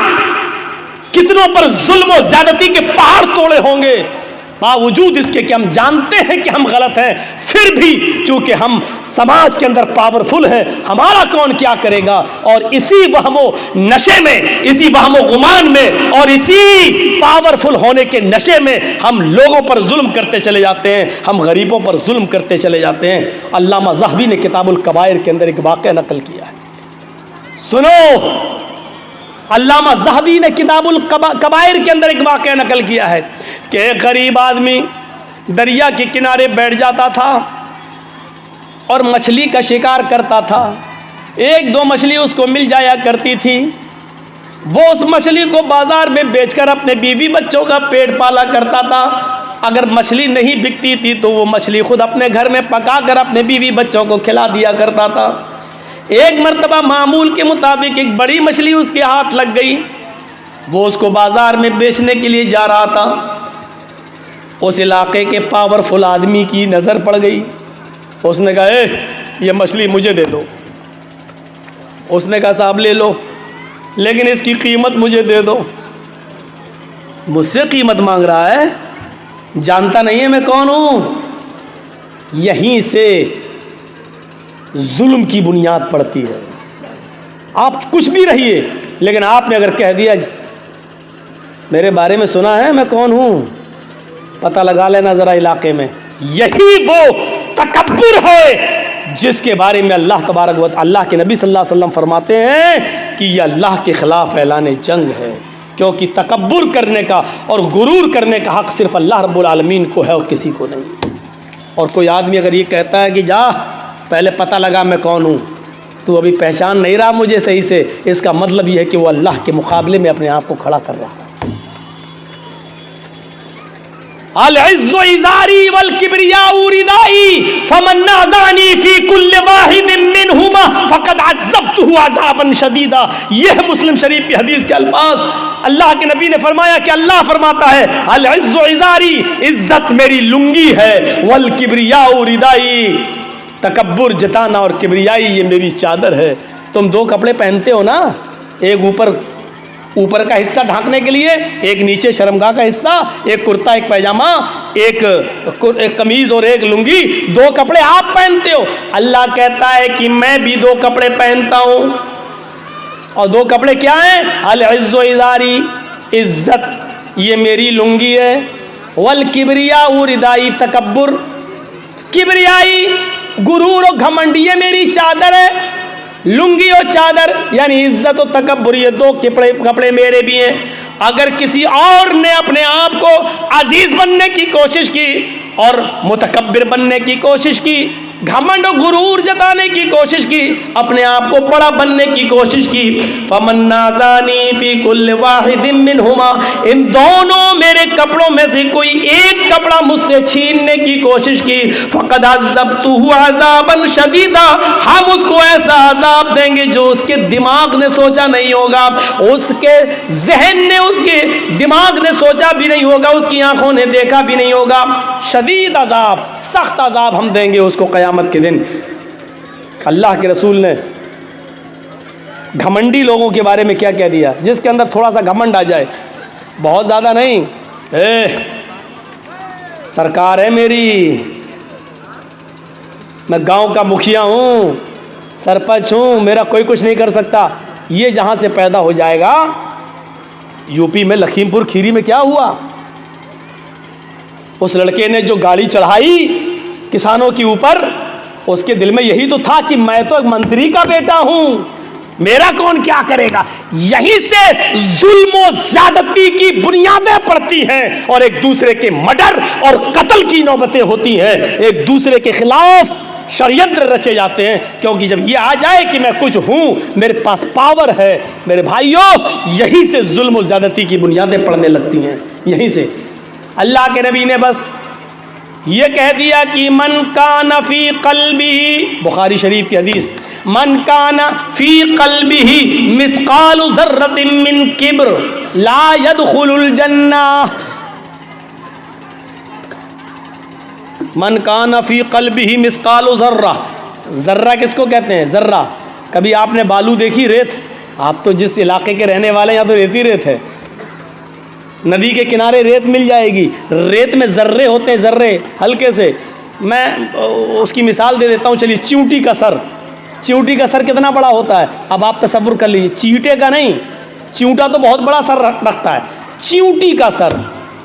कितनों पर जुल्म और ज्यादती के पहाड़ तोड़े होंगे। बावजूद इसके कि हम जानते हैं कि हम गलत हैं, फिर भी चूंकि हम समाज के अंदर पावरफुल हैं, हमारा कौन क्या करेगा, और इसी वहमो नशे में, इसी वहमो गुमान में और इसी पावरफुल होने के नशे में हम लोगों पर जुल्म करते चले जाते हैं, हम गरीबों पर जुल्म करते चले जाते हैं। अल्लामा ज़हबी ने किताबुल कबायर के अंदर एक वाक़या नकल किया है, सुनो। अल्लामा ज़हबी ने किताबुल कबायर के अंदर एक वाक़या नकल किया है कि एक गरीब आदमी दरिया के किनारे बैठ जाता था और मछली का शिकार करता था। एक दो मछली उसको मिल जाया करती थी, वो उस मछली को बाजार में बेचकर अपने बीवी बच्चों का पेट पाला करता था। अगर मछली नहीं बिकती थी तो वो मछली खुद अपने घर में पकाकर अपने बीवी बच्चों को खिला दिया करता था। एक मर्तबा मामूल के मुताबिक एक बड़ी मछली उसके हाथ लग गई। वो उसको बाजार में बेचने के लिए जा रहा था। उस इलाके के पावरफुल आदमी की नज़र पड़ गई। उसने कहा, ये मछली मुझे दे दो। उसने कहा, साहब ले लो, लेकिन इसकी कीमत मुझे दे दो। मुझसे कीमत मांग रहा है, जानता नहीं है मैं कौन हूं। यहीं से जुल्म की बुनियाद पड़ती है। आप कुछ भी रहिए, लेकिन आपने अगर कह दिया मेरे बारे में सुना है मैं कौन हूं, पता लगा लेना जरा इलाके में। यही वो तकब्बुर है जिसके बारे में अल्लाह तबारक व अल्लाह के नबी सल्लल्लाहु अलैहि वसल्लम फरमाते हैं कि यह अल्लाह के खिलाफ ऐलान जंग है। क्योंकि तकब्बुर करने का और गुरूर करने का हक सिर्फ अल्लाह रब्बुल आलमीन को है और किसी को नहीं। और कोई आदमी अगर ये कहता है कि जा पहले पता लगा मैं कौन हूँ, तू अभी पहचान नहीं रहा मुझे सही से, इसका मतलब ये है कि वो अल्लाह के मुकाबले में अपने आप को खड़ा कर रहा है। अल-इज़्ज़ु इज़ारी वल किब्रियाउ रिदाई फमन नाज़ानी फी कुल्लि वाहिदिन मिनहुमा फ़क़द अज़्ज़बतुहु अज़ाबन शदीदा। यह मुस्लिम शरीफ की हदीस के अल्फाज। अल्लाह के नबी ने फरमाया कि अल्लाह फरमाता है, अल-इज़्ज़ु इज़ारी, इज्जत मेरी लुंगी है, वल किब्रियाउ रिदाई, तकब्बुर जताना और किब्रियाई ये मेरी चादर है। तुम दो कपड़े पहनते हो ना, एक ऊपर का हिस्सा ढांकने के लिए, एक नीचे शर्मगाह का हिस्सा, एक कुर्ता एक पैजामा, एक कमीज और एक लुंगी, दो कपड़े आप पहनते हो। अल्लाह कहता है कि मैं भी दो कपड़े पहनता हूं। और दो कपड़े क्या हैं? अल-इज़्ज़ु इज़ारी, इज्जत ये मेरी लुंगी है, वल किब्रियाउ रिदाई, तकब्बुर किब्रियाई गुरूर और घमंड ये मेरी चादर है। लुंगी और चादर यानी इज्जत और तकब्बुर, ये दो कपड़े मेरे भी हैं। अगर किसी और ने अपने आप को अजीज बनने की कोशिश की और मुतकब्बिर बनने की कोशिश की, घमंड और गुरूर जताने की कोशिश की, अपने आप को बड़ा बनने की कोशिश की, फमन नाज़ानी फी कुल्लि वाहिदिन मिनहुमा, इन दोनों मेरे कपड़ों में से कोई एक कपड़ा मुझसे छीनने की कोशिश की, फ़क़द अज़्ज़बतुहु अज़ाबन शदीदा, हम उसको ऐसा अज़ाब देंगे जो उसके दिमाग ने सोचा नहीं होगा, उसके जहन ने, उसके दिमाग ने सोचा भी नहीं होगा, उसकी आंखों ने देखा भी नहीं होगा। शदीद अज़ाब, सख्त अज़ाब हम देंगे उसको क़यामत के दिन। अल्लाह के रसूल ने घमंडी लोगों के बारे में क्या कह दिया? जिसके अंदर थोड़ा सा घमंड आ जाए, बहुत ज़्यादा नहीं, सरकार है मेरी, मैं गांव का मुखिया हूँ, सरपंच हूँ, मेरा कोई कुछ नहीं कर सकता, ये जहाँ से पैदा हो जाएगा। यूपी में लखीमपुर खीरी में क्या हुआ? उस लड़के ने जो गाड़ी चढ़ाई किसानों के ऊपर, उसके दिल में यही तो था कि मैं तो एक मंत्री का बेटा हूं, मेरा कौन क्या करेगा। यहीं से जुल्म और ज्यादती की बुनियादें पड़ती हैं और एक दूसरे के मर्डर और कत्ल की नौबतें होती हैं, एक दूसरे के खिलाफ षड्यंत्र रचे जाते हैं। क्योंकि जब ये आ जाए कि मैं कुछ हूं, मेरे पास पावर है, मेरे भाइयों, यहीं से जुल्म और ज्यादती की बुनियादें पड़ने लगती हैं। यहीं से अल्लाह के नबी ने बस ये कह दिया कि मन काना फी क़ल्बिही, बुखारी शरीफ की हदीस, मन काना फी क़ल्बिही मिस्क़ालु ज़र्रतिन मिन किब्र ला यदखुलुल जन्नह। मन काना फी क़ल्बिही मिस्क़ालु ज़र्रा, ज़र्रा किसको कहते हैं? ज़र्रा। कभी आपने बालू देखी, रेत? आप तो जिस इलाके के रहने वाले हैं, यहाँ तो रेत ही रेत है। नदी के किनारे रेत मिल जाएगी, रेत में जर्रे होते हैं, जर्रे हल्के से। मैं उसकी मिसाल दे देता हूँ, चलिए, चींटी का सर, चींटी का सर कितना बड़ा होता है? अब आप तसव्वुर कर लीजिए, चींटे का नहीं, चींटा तो बहुत बड़ा सर रखता है, चींटी का सर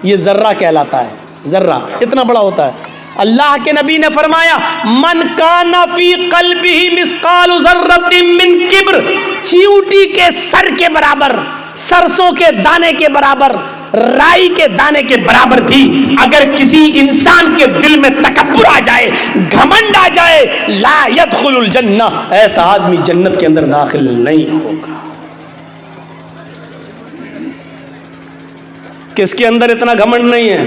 ये जर्रा कहलाता है, जर्रा इतना बड़ा होता है। अल्लाह के नबी ने फरमाया, मन काना फी क़ल्बिही मिस्क़ालु ज़र्रतिन मिन किब्र, चींटी के सर के बराबर, सरसों के दाने के बराबर, राई के दाने के बराबर भी अगर किसी इंसान के दिल में तकब्बुर आ जाए, घमंड आ जाए, ला यदखुलुल जन्नह, ऐसा आदमी जन्नत के अंदर दाखिल नहीं होगा। किसके अंदर इतना घमंड नहीं है?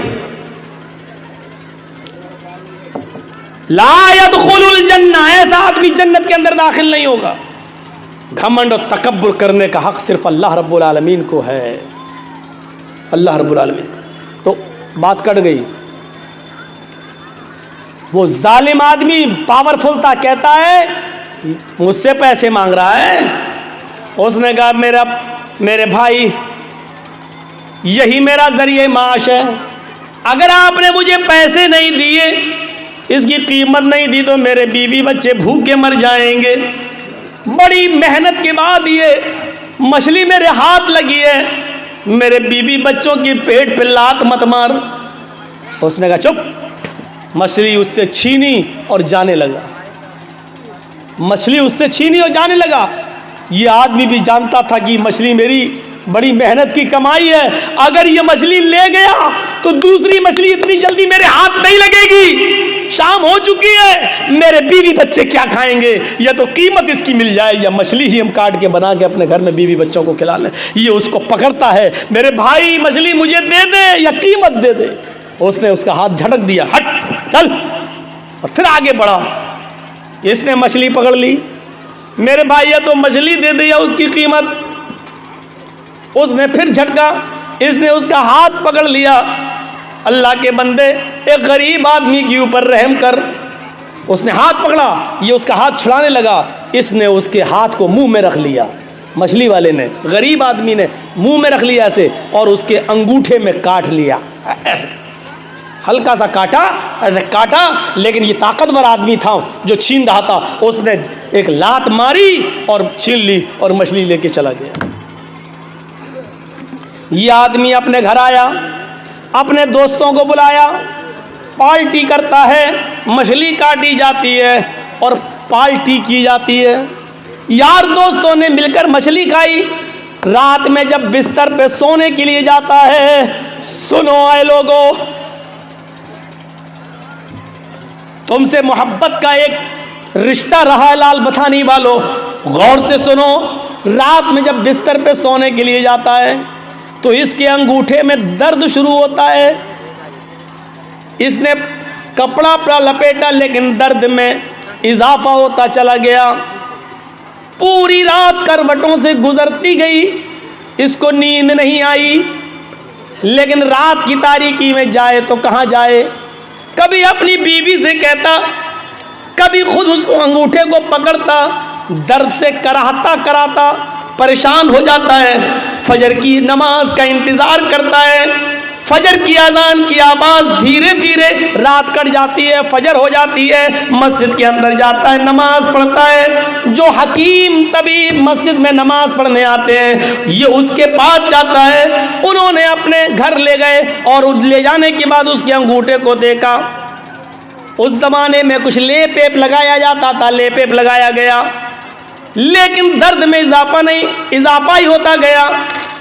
ला यदखुलुल जन्नह, ऐसा आदमी जन्नत के अंदर दाखिल नहीं होगा। घमंड और तकब्बुर करने का हक सिर्फ अल्लाह रब्बुल आलमीन को है, अल्लाह रब्बुल आलमीन। तो बात कट गई। वो जालिम आदमी पावरफुल था, कहता है मुझसे पैसे मांग रहा है। उसने कहा मेरे भाई, यही मेरा जरिए माश है, अगर आपने मुझे पैसे नहीं दिए, इसकी कीमत नहीं दी, तो मेरे बीवी बच्चे भूखे मर जाएंगे। बड़ी मेहनत के बाद ये मछली मेरे हाथ लगी है, मेरे बीवी बच्चों की पेट पे लात मत मार। उसने कहा चुप। मछली उससे छीनी और जाने लगा, मछली उससे छीनी और जाने लगा। ये आदमी भी जानता था कि मछली मेरी बड़ी मेहनत की कमाई है, अगर ये मछली ले गया तो दूसरी मछली इतनी जल्दी मेरे हाथ नहीं लगेगी। शाम हो चुकी है, मेरे बीवी बच्चे क्या खाएंगे? या तो कीमत इसकी मिल जाए या मछली ही हम काट के बना के अपने घर में बीवी बच्चों को खिला लें। ये उसको पकड़ता है, मेरे भाई मछली मुझे दे दे या कीमत दे दे। उसने उसका हाथ झटक दिया, हट चल, और फिर आगे बढ़ा। इसने मछली पकड़ ली, मेरे भाई या तो मछली दे दे या उसकी कीमत। उसने फिर झटका, इसने उसका हाथ पकड़ लिया। अल्लाह के बंदे, एक गरीब आदमी के ऊपर रहम कर। उसने हाथ पकड़ा, ये उसका हाथ छुड़ाने लगा, इसने उसके हाथ को मुंह में रख लिया। मछली वाले ने, गरीब आदमी ने मुंह में रख लिया ऐसे, और उसके अंगूठे में काट लिया ऐसे, हल्का सा काटा, लेकिन ये ताकतवर आदमी था जो छीन रहा था, उसने एक लात मारी और छीन ली और मछली लेके चला गया। ये आदमी अपने घर आया, अपने दोस्तों को बुलाया, पार्टी करता है, मछली काटी जाती है और पार्टी की जाती है। यार दोस्तों ने मिलकर मछली खाई। रात में जब बिस्तर पे सोने के लिए जाता है, सुनो आए लोगों, तुमसे मोहब्बत का एक रिश्ता रहा है लाल बथानी वालों, गौर से सुनो। रात में जब बिस्तर पे सोने के लिए जाता है तो इसके अंगूठे में दर्द शुरू होता है। इसने कपड़ा पर लपेटा, लेकिन दर्द में इजाफा होता चला गया। पूरी रात करवटों से गुजरती गई, इसको नींद नहीं आई। लेकिन रात की तारीकी में जाए तो कहाँ जाए? कभी अपनी बीवी से कहता, कभी खुद उसको अंगूठे को पकड़ता, दर्द से कराता परेशान हो जाता है। फजर की नमाज का इंतजार करता है। फजर की अजान की आवाज़ धीरे धीरे रात कट जाती है, फजर हो जाती है, मस्जिद के अंदर जाता है, नमाज पढ़ता है। जो हकीम तबीब मस्जिद में नमाज पढ़ने आते हैं, ये उसके पास जाता है। उन्होंने अपने घर ले गए और ले जाने के बाद उसके अंगूठे को देखा। उस जमाने में कुछ लेप वेप लगाया जाता था, लेप वेप लगाया गया, लेकिन दर्द में इजाफा ही होता गया।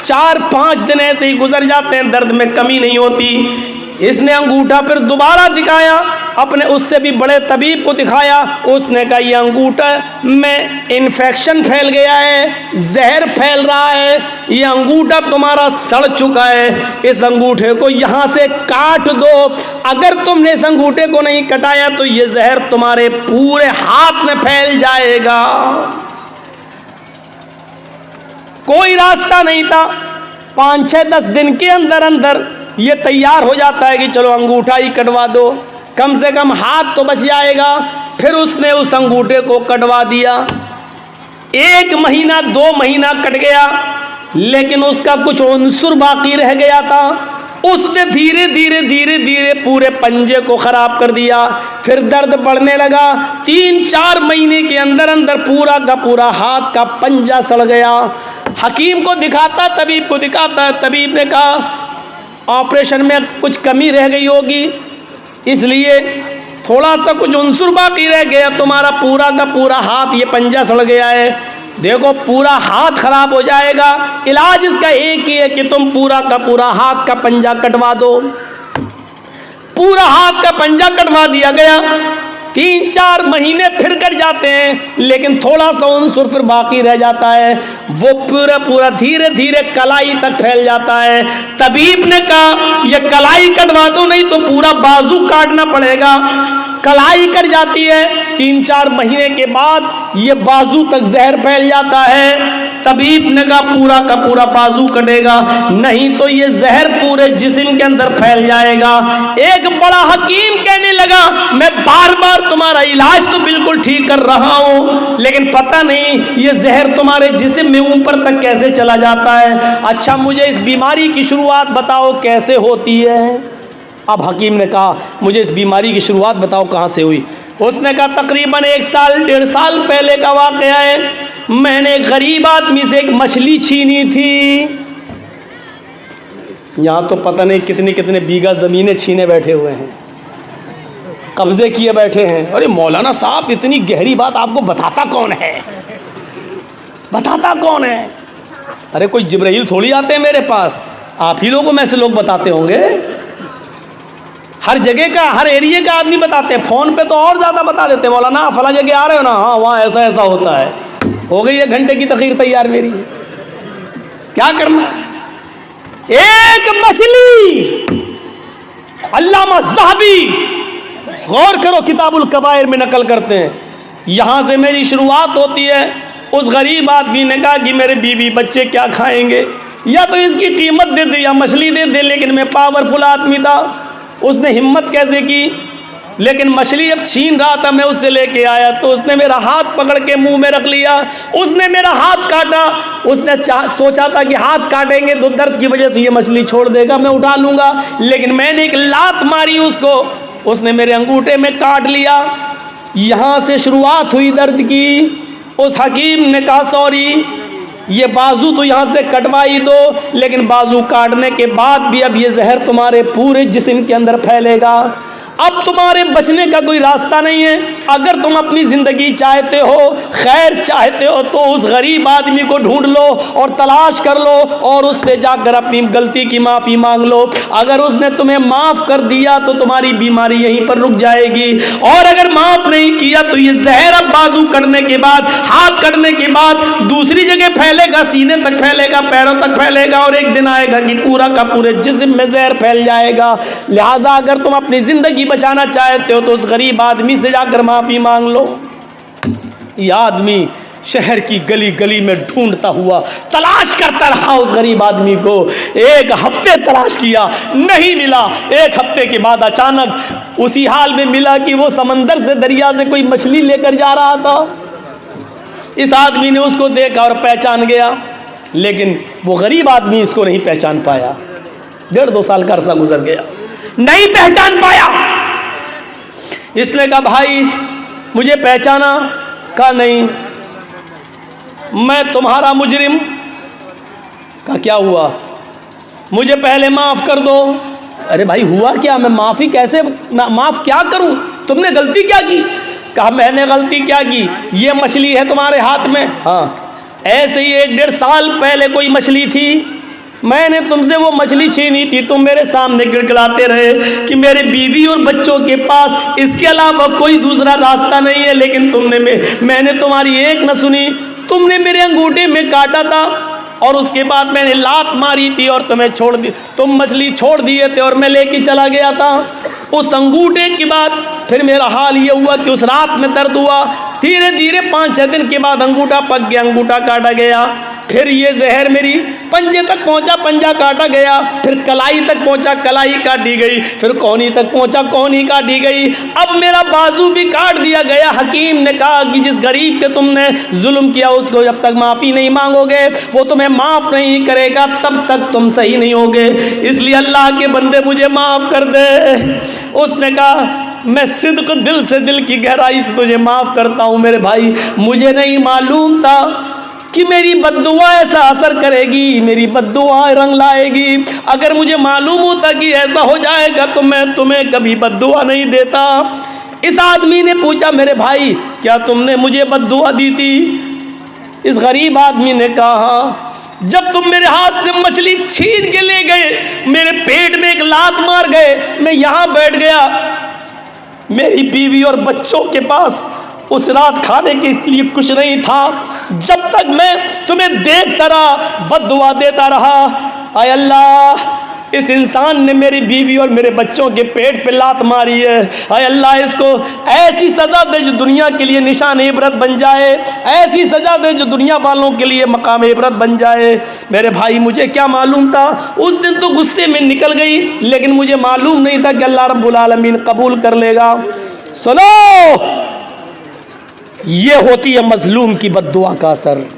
4-5 दिन ऐसे ही गुजर जाते हैं, दर्द में कमी नहीं होती। इसने अंगूठा फिर दोबारा दिखाया, अपने उससे भी बड़े तबीब को दिखाया। उसने कहा ये अंगूठा में इन्फेक्शन फैल गया है, जहर फैल रहा है, ये अंगूठा तुम्हारा सड़ चुका है, इस अंगूठे को यहाँ से काट दो। अगर तुमने इस अंगूठे को नहीं कटाया तो ये जहर तुम्हारे पूरे हाथ में फैल जाएगा। कोई रास्ता नहीं था। 5-6-10 दिन के अंदर अंदर ये तैयार हो जाता है कि चलो अंगूठा ही कटवा दो, कम से कम हाथ तो बच जाएगा। फिर उसने उस अंगूठे को कटवा दिया। 1 महीना 2 महीना कट गया, लेकिन उसका कुछ अंसुर बाकी रह गया था। उसने धीरे धीरे पूरे पंजे को खराब कर दिया। फिर दर्द बढ़ने लगा। 3-4 महीने के अंदर अंदर पूरा का पूरा हाथ का पंजा सड़ गया। हकीम को दिखाता, तबीब को दिखाता, तबीब ने कहा ऑपरेशन में कुछ कमी रह गई होगी, इसलिए थोड़ा सा कुछ अंसुर बाकी रह गया, तुम्हारा पूरा का पूरा हाथ ये पंजा सड़ गया है, देखो पूरा हाथ खराब हो जाएगा। इलाज इसका एक ही है कि तुम पूरा का पूरा हाथ का पंजा कटवा दो। पूरा हाथ का पंजा कटवा दिया गया। 3-4 महीने फिर कट जाते हैं, लेकिन थोड़ा सा उनसुर फिर बाकी रह जाता है, वो पूरा पूरा धीरे धीरे कलाई तक फैल जाता है। तबीब ने कहा ये कलाई कटवा दो, नहीं तो पूरा बाजू काटना पड़ेगा। कलाई कट जाती है, 3-4 महीने के बाद ये बाजू तक जहर फैल जाता है। तबीब ने कहा पूरा का पूरा बाजू कटेगा, नहीं तो ये जहर पूरे जिस्म के अंदर फैल जाएगा। एक बड़ा हकीम कहने लगा मैं बार बार तुम्हारा इलाज तो बिल्कुल ठीक कर रहा हूं, लेकिन पता नहीं ये जहर तुम्हारे जिस्म में ऊपर तक कैसे चला जाता है। अच्छा मुझे इस बीमारी की शुरुआत बताओ कैसे होती है। अब हकीम ने कहा मुझे इस बीमारी की शुरुआत बताओ कहाँ से हुई। उसने कहा तकरीबन 1 साल 1.5 साल पहले का वाक़या है। मैंने एक गरीब आदमी से एक मछली छीनी थी। यहाँ तो पता नहीं कितने कितने बीघा ज़मीनें छीने बैठे हुए हैं, कब्जे किए बैठे हैं। अरे मौलाना साहब इतनी गहरी बात आपको बताता कौन है, बताता कौन है? अरे कोई जिब्राइल थोड़ी आते हैं मेरे पास, आप ही लोगों में से लोग बताते होंगे। हर जगह का हर एरिया का आदमी बताते हैं, फ़ोन पे तो और ज़्यादा बता देते हैं। मौलाना फला जगह आ रहे हो ना, हाँ वहाँ ऐसा ऐसा होता है। हो गई 1 घंटे की तकरीर तैयार मेरी, क्या करना। एक मछली, अल्लामा ज़हाबी गौर करो किताबुल कबायर में नकल करते हैं, यहाँ से मेरी शुरुआत होती है। उस गरीब आदमी ने कहा कि मेरे बीवी बच्चे क्या खाएंगे, या तो इसकी कीमत दे दे या मछली दे दे। लेकिन मैं पावरफुल आदमी था, उसने हिम्मत कैसे की, लेकिन मछली जब छीन रहा था मैं उससे लेके आया तो उसने मेरा हाथ पकड़ के मुंह में रख लिया। उसने मेरा हाथ काटा, उसने सोचा था कि हाथ काटेंगे तो दर्द की वजह से ये मछली छोड़ देगा, मैं उठा लूँगा, लेकिन मैंने एक लात मारी उसको, उसने मेरे अंगूठे में काट लिया। यहाँ से शुरुआत हुई दर्द की। उस हकीम ने कहा सॉरी ये बाजू तो यहाँ से कटवा ही दो, लेकिन बाजू काटने के बाद भी अब ये जहर तुम्हारे पूरे जिस्म के अंदर फैलेगा। अब तुम्हारे बचने का कोई रास्ता नहीं है। अगर तुम अपनी ज़िंदगी चाहते हो, खैर चाहते हो, तो उस गरीब आदमी को ढूंढ लो और तलाश कर लो और उससे जाकर अपनी गलती की माफ़ी मांग लो। अगर उसने तुम्हें माफ़ कर दिया तो तुम्हारी बीमारी यहीं पर रुक जाएगी, और अगर माफ़ नहीं किया तो ये जहर अब बाजू कटने के बाद, हाथ कटने के बाद दूसरी जगह फैलेगा, सीने तक फैलेगा, पैरों तक फैलेगा, और एक दिन आएगा कि पूरा का पूरे जिस्म में जहर फैल जाएगा। लिहाजा अगर तुम अपनी ज़िंदगी बचाना चाहते हो तो उस गरीब आदमी से जाकर माफी मांग लो। यह आदमी शहर की गली गली में ढूंढता हुआ तलाश करता रहा उस गरीब आदमी को। 1 हफ्ते तलाश किया, नहीं मिला। 1 हफ्ते के बाद अचानक उसी हाल में मिला कि वो समंदर से, दरिया से कोई मछली लेकर जा रहा था। इस आदमी ने उसको देखा और पहचान गया, लेकिन वो गरीब आदमी इसको नहीं पहचान पाया। 1.5-2 साल का अरसा गुजर गया, नहीं पहचान पाया। इसने कहा भाई मुझे पहचाना? कहा नहीं, मैं तुम्हारा मुजरिम। कहा क्या हुआ? मुझे पहले माफ़ कर दो। अरे भाई हुआ क्या? मैं माफ़ी कैसे माफ़ क्या करूं? तुमने गलती क्या की? कहा मैंने गलती क्या की, ये मछली है तुम्हारे हाथ में। हाँ, ऐसे ही 1-1.5 साल पहले कोई मछली थी, मैंने तुमसे वो मछली छीनी थी। तुम मेरे सामने गिड़गिड़ाते रहे कि मेरे बीवी और बच्चों के पास इसके अलावा कोई दूसरा रास्ता नहीं है, लेकिन मैंने तुम्हारी एक न सुनी। तुमने मेरे अंगूठे में काटा था और उसके बाद मैंने लात मारी थी और तुम्हें छोड़ दी, तुम मछली छोड़ दिए थे और मैं लेके चला गया था। उस अंगूठे के बाद फिर मेरा हाल ये हुआ कि उस रात में दर्द हुआ। धीरे धीरे 5-6 दिन के बाद अंगूठा पक गया, अंगूठा काटा गया। फिर ये जहर मेरी पंजे तक पहुंचा, पंजा काटा गया। फिर कलाई तक पहुंचा, कलाई काटी गई। फिर कोहनी तक पहुंचा, कोहनी काटी गई। अब मेरा बाजू भी काट दिया गया। हकीम ने कहा कि जिस गरीब पे तुमने जुल्म किया उसको जब तक माफ़ी नहीं मांगोगे, वो तुम्हें माफ़ नहीं करेगा, तब तक तुम सही नहीं होगे। इसलिए अल्लाह के बंदे मुझे माफ़ कर दे। उसने कहा मैं सिद्क दिल से, दिल की गहराई से तुझे माफ़ करता हूँ मेरे भाई। मुझे नहीं मालूम था कि मेरी बद्दुआ ऐसा असर करेगी, मेरी बद्दुआ रंग लाएगी। अगर मुझे मालूम होता कि ऐसा हो जाएगा तो मैं तुम्हें कभी बद्दुआ नहीं देता। इस आदमी ने पूछा मेरे भाई क्या तुमने मुझे बद्दुआ दी थी? इस गरीब आदमी ने कहा जब तुम मेरे हाथ से मछली छीन के ले गए, मेरे पेट में एक लात मार गए, मैं यहाँ बैठ गया, मेरी बीवी और बच्चों के पास उस रात खाने के लिए कुछ नहीं था। जब तक मैं तुम्हें देखता रहा, बद्दुआ देता रहा। आय अल्लाह, इस इंसान ने मेरी बीवी और मेरे बच्चों के पेट पे लात मारी है। आय अल्लाह, इसको ऐसी सज़ा दे जो दुनिया के लिए निशान इबरत बन जाए, ऐसी सज़ा दे जो दुनिया वालों के लिए मकाम इबरत बन जाए। मेरे भाई, मुझे क्या मालूम था, उस दिन तो गुस्से में निकल गई, लेकिन मुझे मालूम नहीं था कि अल्लाह रब्बुल आलमीन कबूल कर लेगा। सुनो, ये होती है मजलूम की बद्दुआ का असर।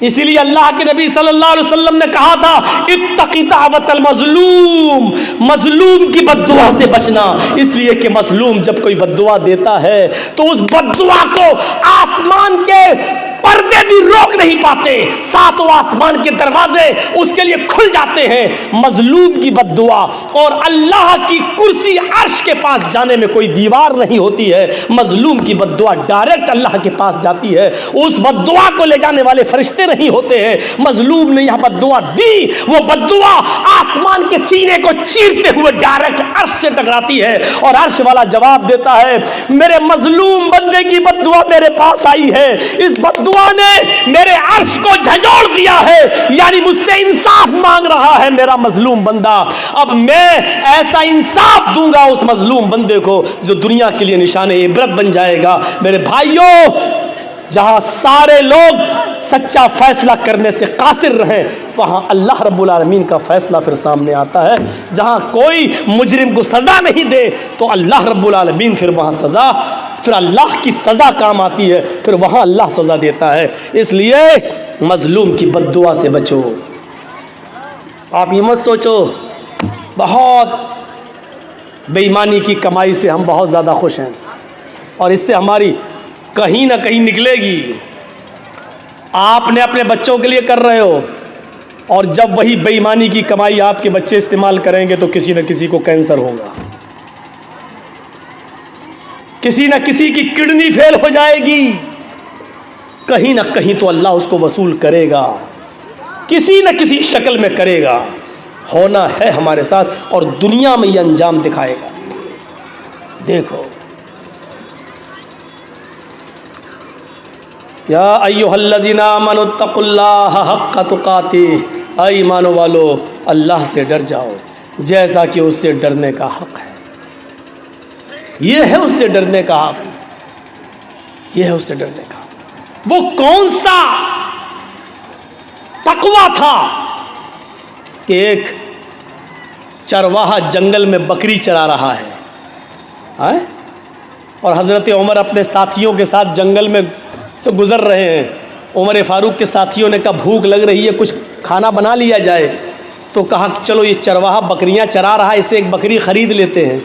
इसीलिए अल्लाह के नबी सल्लल्लाहु अलैहि वसल्लम ने कहा था, इत्तक़ी दावतल मजलूम, मजलूम की बद्दुआ से बचना। इसलिए कि मजलूम जब कोई बद्दुआ देता है तो उस बद्दुआ को आसमान के पर्दे भी रोक नहीं पाते, सातों आसमान के दरवाजे उसके लिए खुल जाते हैं। मजलूम की बद्दुआ, और अल्लाह की कुर्सी अर्श के पास जाने में कोई दीवार नहीं होती है। मजलूम की बद्दुआ डायरेक्ट अल्लाह के पास जाती है, उस बद्दुआ को ले जाने वाले फरिश्ते नहीं होते हैं। मजलूम ने यह बद्दुआ दी, वो बद्दुआ आसमान के सीने को चीरते हुए डायरेक्ट अर्श से टकराती है, और अर्श वाला जवाब देता है, मेरे मजलूम बंदे की बद्दुआ मेरे पास आई है, इस बद्दुआ ने मेरे अर्श को झंझोड़ दिया है, यानी मुझसे इंसाफ मांग रहा है मेरा मजलूम बंदा। अब मैं ऐसा इंसाफ दूंगा उस मजलूम बंदे को जो दुनिया के लिए निशाने इबरत बन जाएगा। मेरे भाइयों, जहां सारे लोग सच्चा फैसला करने से कासिर रहे, वहां अल्लाह रब्बुल आलमीन का फैसला फिर सामने आता है। जहां कोई मुजरिम को सजा नहीं दे तो अल्लाह रब्बुल आलमीन फिर वहां सजा, फिर अल्लाह की सजा काम आती है, फिर वहां अल्लाह सजा देता है। इसलिए मजलूम की बद्दुआ से बचो। आप ये मत सोचो बहुत बेईमानी की कमाई से हम बहुत ज़्यादा खुश हैं और इससे हमारी कहीं ना कहीं निकलेगी। आपने अपने बच्चों के लिए कर रहे हो, और जब वही बेईमानी की कमाई आपके बच्चे इस्तेमाल करेंगे तो किसी न किसी को कैंसर होगा, किसी न किसी की किडनी फेल हो जाएगी, कहीं ना कहीं तो अल्लाह उसको वसूल करेगा, किसी न किसी शक्ल में करेगा। होना है हमारे साथ, और दुनिया में ये अंजाम दिखाएगा। देखो, या अय्युहल्लज़ीना आमनुत्तकुल्लाह हक्का तुकातिह, ऐ ईमान वालो अल्लाह से डर जाओ जैसा कि उससे डरने का हक है। ये है उससे डरने का हक, ये है उससे डरने का हक। वो कौन सा तकवा था कि एक चरवाहा जंगल में बकरी चरा रहा है, और हज़रत उमर अपने साथियों के साथ जंगल में से गुज़र रहे हैं। उमर फारूक के साथियों ने कहा भूख लग रही है, कुछ खाना बना लिया जाए। तो कहा चलो ये चरवाहा बकरियां चरा रहा है, इससे एक बकरी ख़रीद लेते हैं।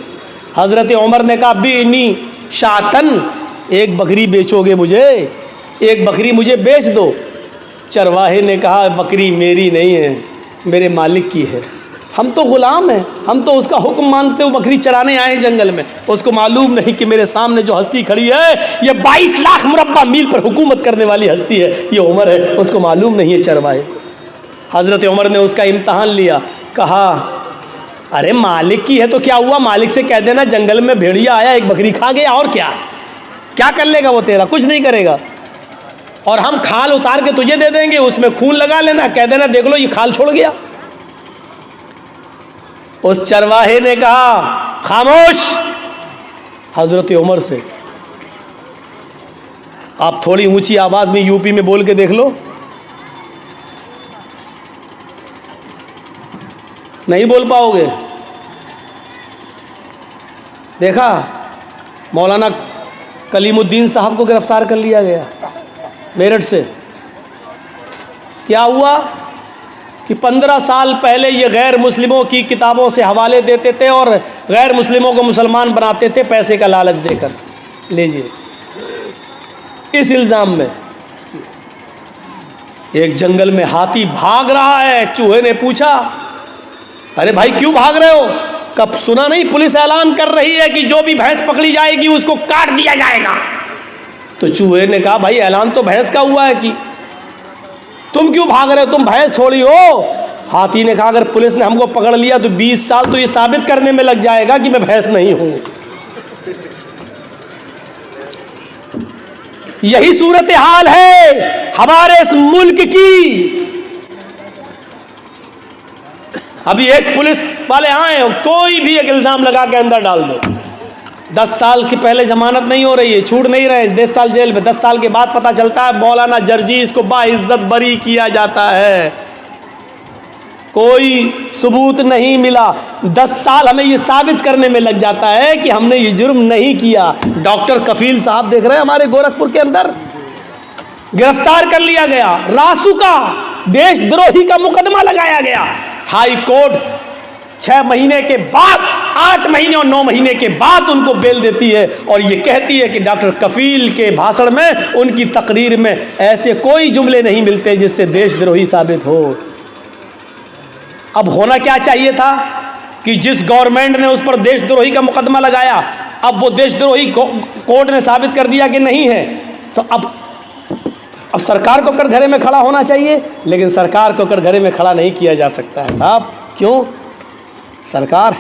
हज़रत उमर ने कहा बीनी शातन, एक बकरी बेचोगे मुझे, एक बकरी मुझे बेच दो। चरवाहे ने कहा बकरी मेरी नहीं है, मेरे मालिक की है, हम तो ग़ुलाम हैं, हम तो उसका हुक्म मानते हुए बकरी चराने आए हैं जंगल में। उसको मालूम नहीं कि मेरे सामने जो हस्ती खड़ी है ये 22 लाख मुरब्बा मील पर हुकूमत करने वाली हस्ती है, ये उमर है, उसको मालूम नहीं है चरवाहे। हज़रत उमर ने उसका इम्तहान लिया, कहा अरे मालिक की है तो क्या हुआ, मालिक से कह देना जंगल में भेड़िया आया एक बकरी खा गया, और क्या क्या कर लेगा वो तेरा, कुछ नहीं करेगा, और हम खाल उतार के तुझे दे देंगे, उसमें खून लगा लेना, कह देना देख लो ये खाल छोड़ गया। उस चरवाहे ने कहा खामोश। हजरत उमर से आप थोड़ी ऊंची आवाज में यूपी में बोल के देख लो, नहीं बोल पाओगे। देखा मौलाना कलीमुद्दीन साहब को गिरफ्तार कर लिया गया मेरठ से। क्या हुआ कि 15 साल पहले ये गैर मुस्लिमों की किताबों से हवाले देते थे और गैर मुस्लिमों को मुसलमान बनाते थे पैसे का लालच देकर। लीजिए, इस इल्ज़ाम में एक जंगल में हाथी भाग रहा है। चूहे ने पूछा अरे भाई क्यों भाग रहे हो? कब सुना नहीं पुलिस ऐलान कर रही है कि जो भी भैंस पकड़ी जाएगी उसको काट दिया जाएगा। तो चूहे ने कहा भाई ऐलान तो भैंस का हुआ है कि तुम क्यों भाग रहे हो, तुम भैंस थोड़ी हो। हाथी ने कहा अगर पुलिस ने हमको पकड़ लिया तो 20 साल तो ये साबित करने में लग जाएगा कि मैं भैंस नहीं हूं। यही सूरत हाल है हमारे इस मुल्क की। अभी एक पुलिस वाले आए, कोई भी एक इल्जाम लगा के अंदर डाल दो, 10 साल के पहले जमानत नहीं हो रही है, छूट नहीं रहे, 10 साल जेल में, 10 साल के बाद पता चलता है मौलाना जर्जीस को बाइज्जत बरी किया जाता है, कोई सबूत नहीं मिला। 10 साल हमें ये साबित करने में लग जाता है कि हमने ये जुर्म नहीं किया। डॉक्टर कफील साहब देख रहे हैं हमारे गोरखपुर के अंदर, गिरफ्तार कर लिया गया, रासुका देशद्रोही का मुकदमा लगाया गया। हाई कोर्ट 6 महीने के बाद, 8 महीने और 9 महीने के बाद उनको बेल देती है और ये कहती है कि डॉक्टर कफील के भाषण में, उनकी तकरीर में ऐसे कोई जुमले नहीं मिलते जिससे देशद्रोही साबित हो। अब होना क्या चाहिए था कि जिस गवर्नमेंट ने उस पर देशद्रोही का मुकदमा लगाया, अब वो देशद्रोही कोर्ट ने साबित कर दिया कि नहीं है, तो अब सरकार को कटघरे में खड़ा होना चाहिए, लेकिन सरकार को कटघरे में खड़ा नहीं किया जा सकता है साहब। क्यों? सरकार,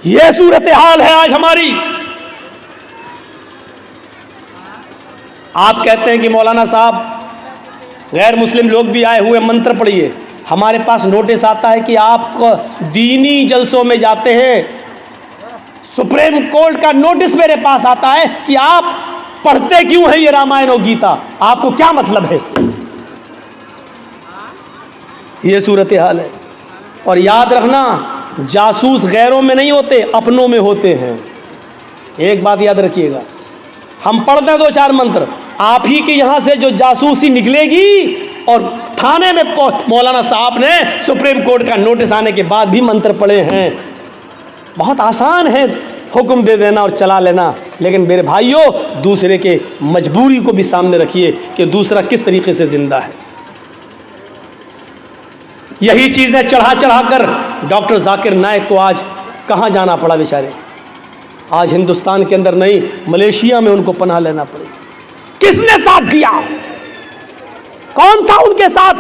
यह सूरत हाल है आज हमारी। आप कहते हैं कि मौलाना साहब गैर मुस्लिम लोग भी आए हुए, मंत्र पढ़िए। हमारे पास नोटिस आता है कि आप दीनी जलसों में जाते हैं, सुप्रीम कोर्ट का नोटिस मेरे पास आता है कि आप पढ़ते क्यों हैं ये रामायण और गीता, आपको क्या मतलब है इससे? ये सूरत हाल है। और याद रखना, जासूस गैरों में नहीं होते, अपनों में होते हैं। एक बात याद रखिएगा, हम पढ़ते हैं 2-4 मंत्र, आप ही के यहां से जो जासूसी निकलेगी, और थाने में मौलाना साहब ने सुप्रीम कोर्ट का नोटिस आने के बाद भी मंत्र पढ़े हैं। बहुत आसान है हुक्म दे देना और चला लेना, लेकिन मेरे भाइयों, दूसरे के मजबूरी को भी सामने रखिए कि दूसरा किस तरीके से जिंदा है। यही चीजें चढ़ा चढ़ा कर डॉक्टर जाकिर नाइक को आज कहां जाना पड़ा बेचारे। आज हिंदुस्तान के अंदर नहीं, मलेशिया में उनको पनाह लेना पड़ी। किसने साथ दिया? कौन था उनके साथ?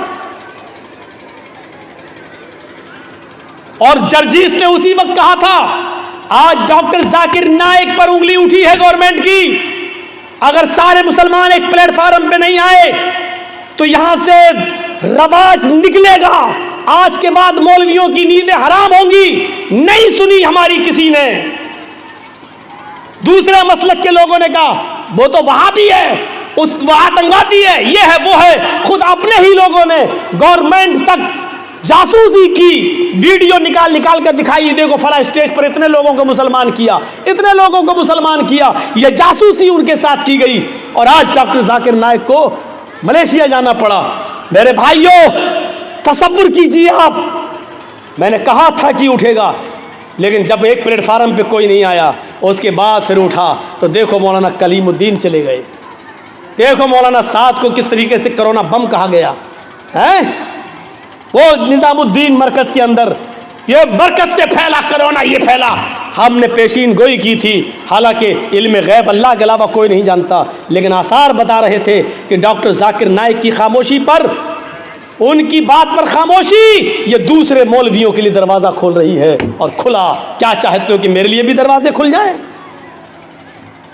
और जर्जीस ने उसी वक्त कहा था, आज डॉक्टर जाकिर नाइक पर उंगली उठी है गवर्नमेंट की। अगर सारे मुसलमान एक प्लेटफार्म पे नहीं आए तो यहां से रवाज निकलेगा। आज के बाद मौलवियों की नींदें हराम होंगी। नहीं सुनी हमारी किसी ने। दूसरे मसलक के लोगों ने कहा वो तो वहाबी है, वो आतंकवादी है, ये है वो है। खुद अपने ही लोगों ने गवर्नमेंट तक जासूसी की वीडियो निकाल कर दिखाई, देखो फला स्टेज पर इतने लोगों को मुसलमान किया, इतने लोगों को मुसलमान किया। ये जासूसी उनके साथ की गई और आज डॉक्टर जाकिर नाइक को मलेशिया जाना पड़ा। मेरे भाइयों, तसव्वुर कीजिए आप, मैंने कहा था कि उठेगा, लेकिन जब एक प्लेटफार्म पे कोई नहीं आया, उसके बाद फिर उठा तो देखो मौलाना कलीमुद्दीन चले गए, देखो मौलाना साद को किस तरीके से कोरोना बम कहा गया है। वो निजामुद्दीन मरकज के अंदर ये मरकज से फैला कोरोना, ये फैला। हमने पेशीन गोई की थी, हालांकि इल्म गैब अल्लाह के अलावा कोई नहीं जानता, लेकिन आसार बता रहे थे कि डॉक्टर जाकिर नाइक की खामोशी पर, उनकी बात पर खामोशी ये दूसरे मौलवियों के लिए दरवाज़ा खोल रही है। और खुला, क्या चाहते हो कि मेरे लिए भी दरवाजे खुल जाएं?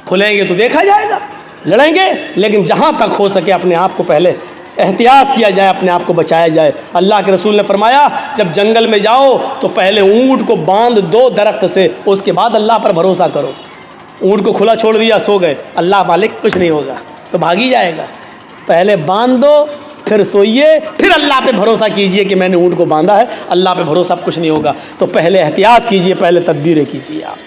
खुलेंगे तो देखा जाएगा, लड़ेंगे, लेकिन जहां तक हो सके अपने आप को पहले एहतियात किया जाए, अपने आप को बचाया जाए। अल्लाह के रसूल ने फरमाया, जब जंगल में जाओ तो पहले ऊँट को बांध दो दरख्त से, उसके बाद अल्लाह पर भरोसा करो। ऊँट को खुला छोड़ दिया, सो गए, अल्लाह मालिक कुछ नहीं होगा तो भाग ही जाएगा। पहले बांध दो, फिर सोइए, फिर अल्लाह पे भरोसा कीजिए कि मैंने ऊँट को बांधा है, अल्लाह पे भरोसा कुछ नहीं होगा। तो पहले एहतियात कीजिए, पहले तदबीरें कीजिए आप।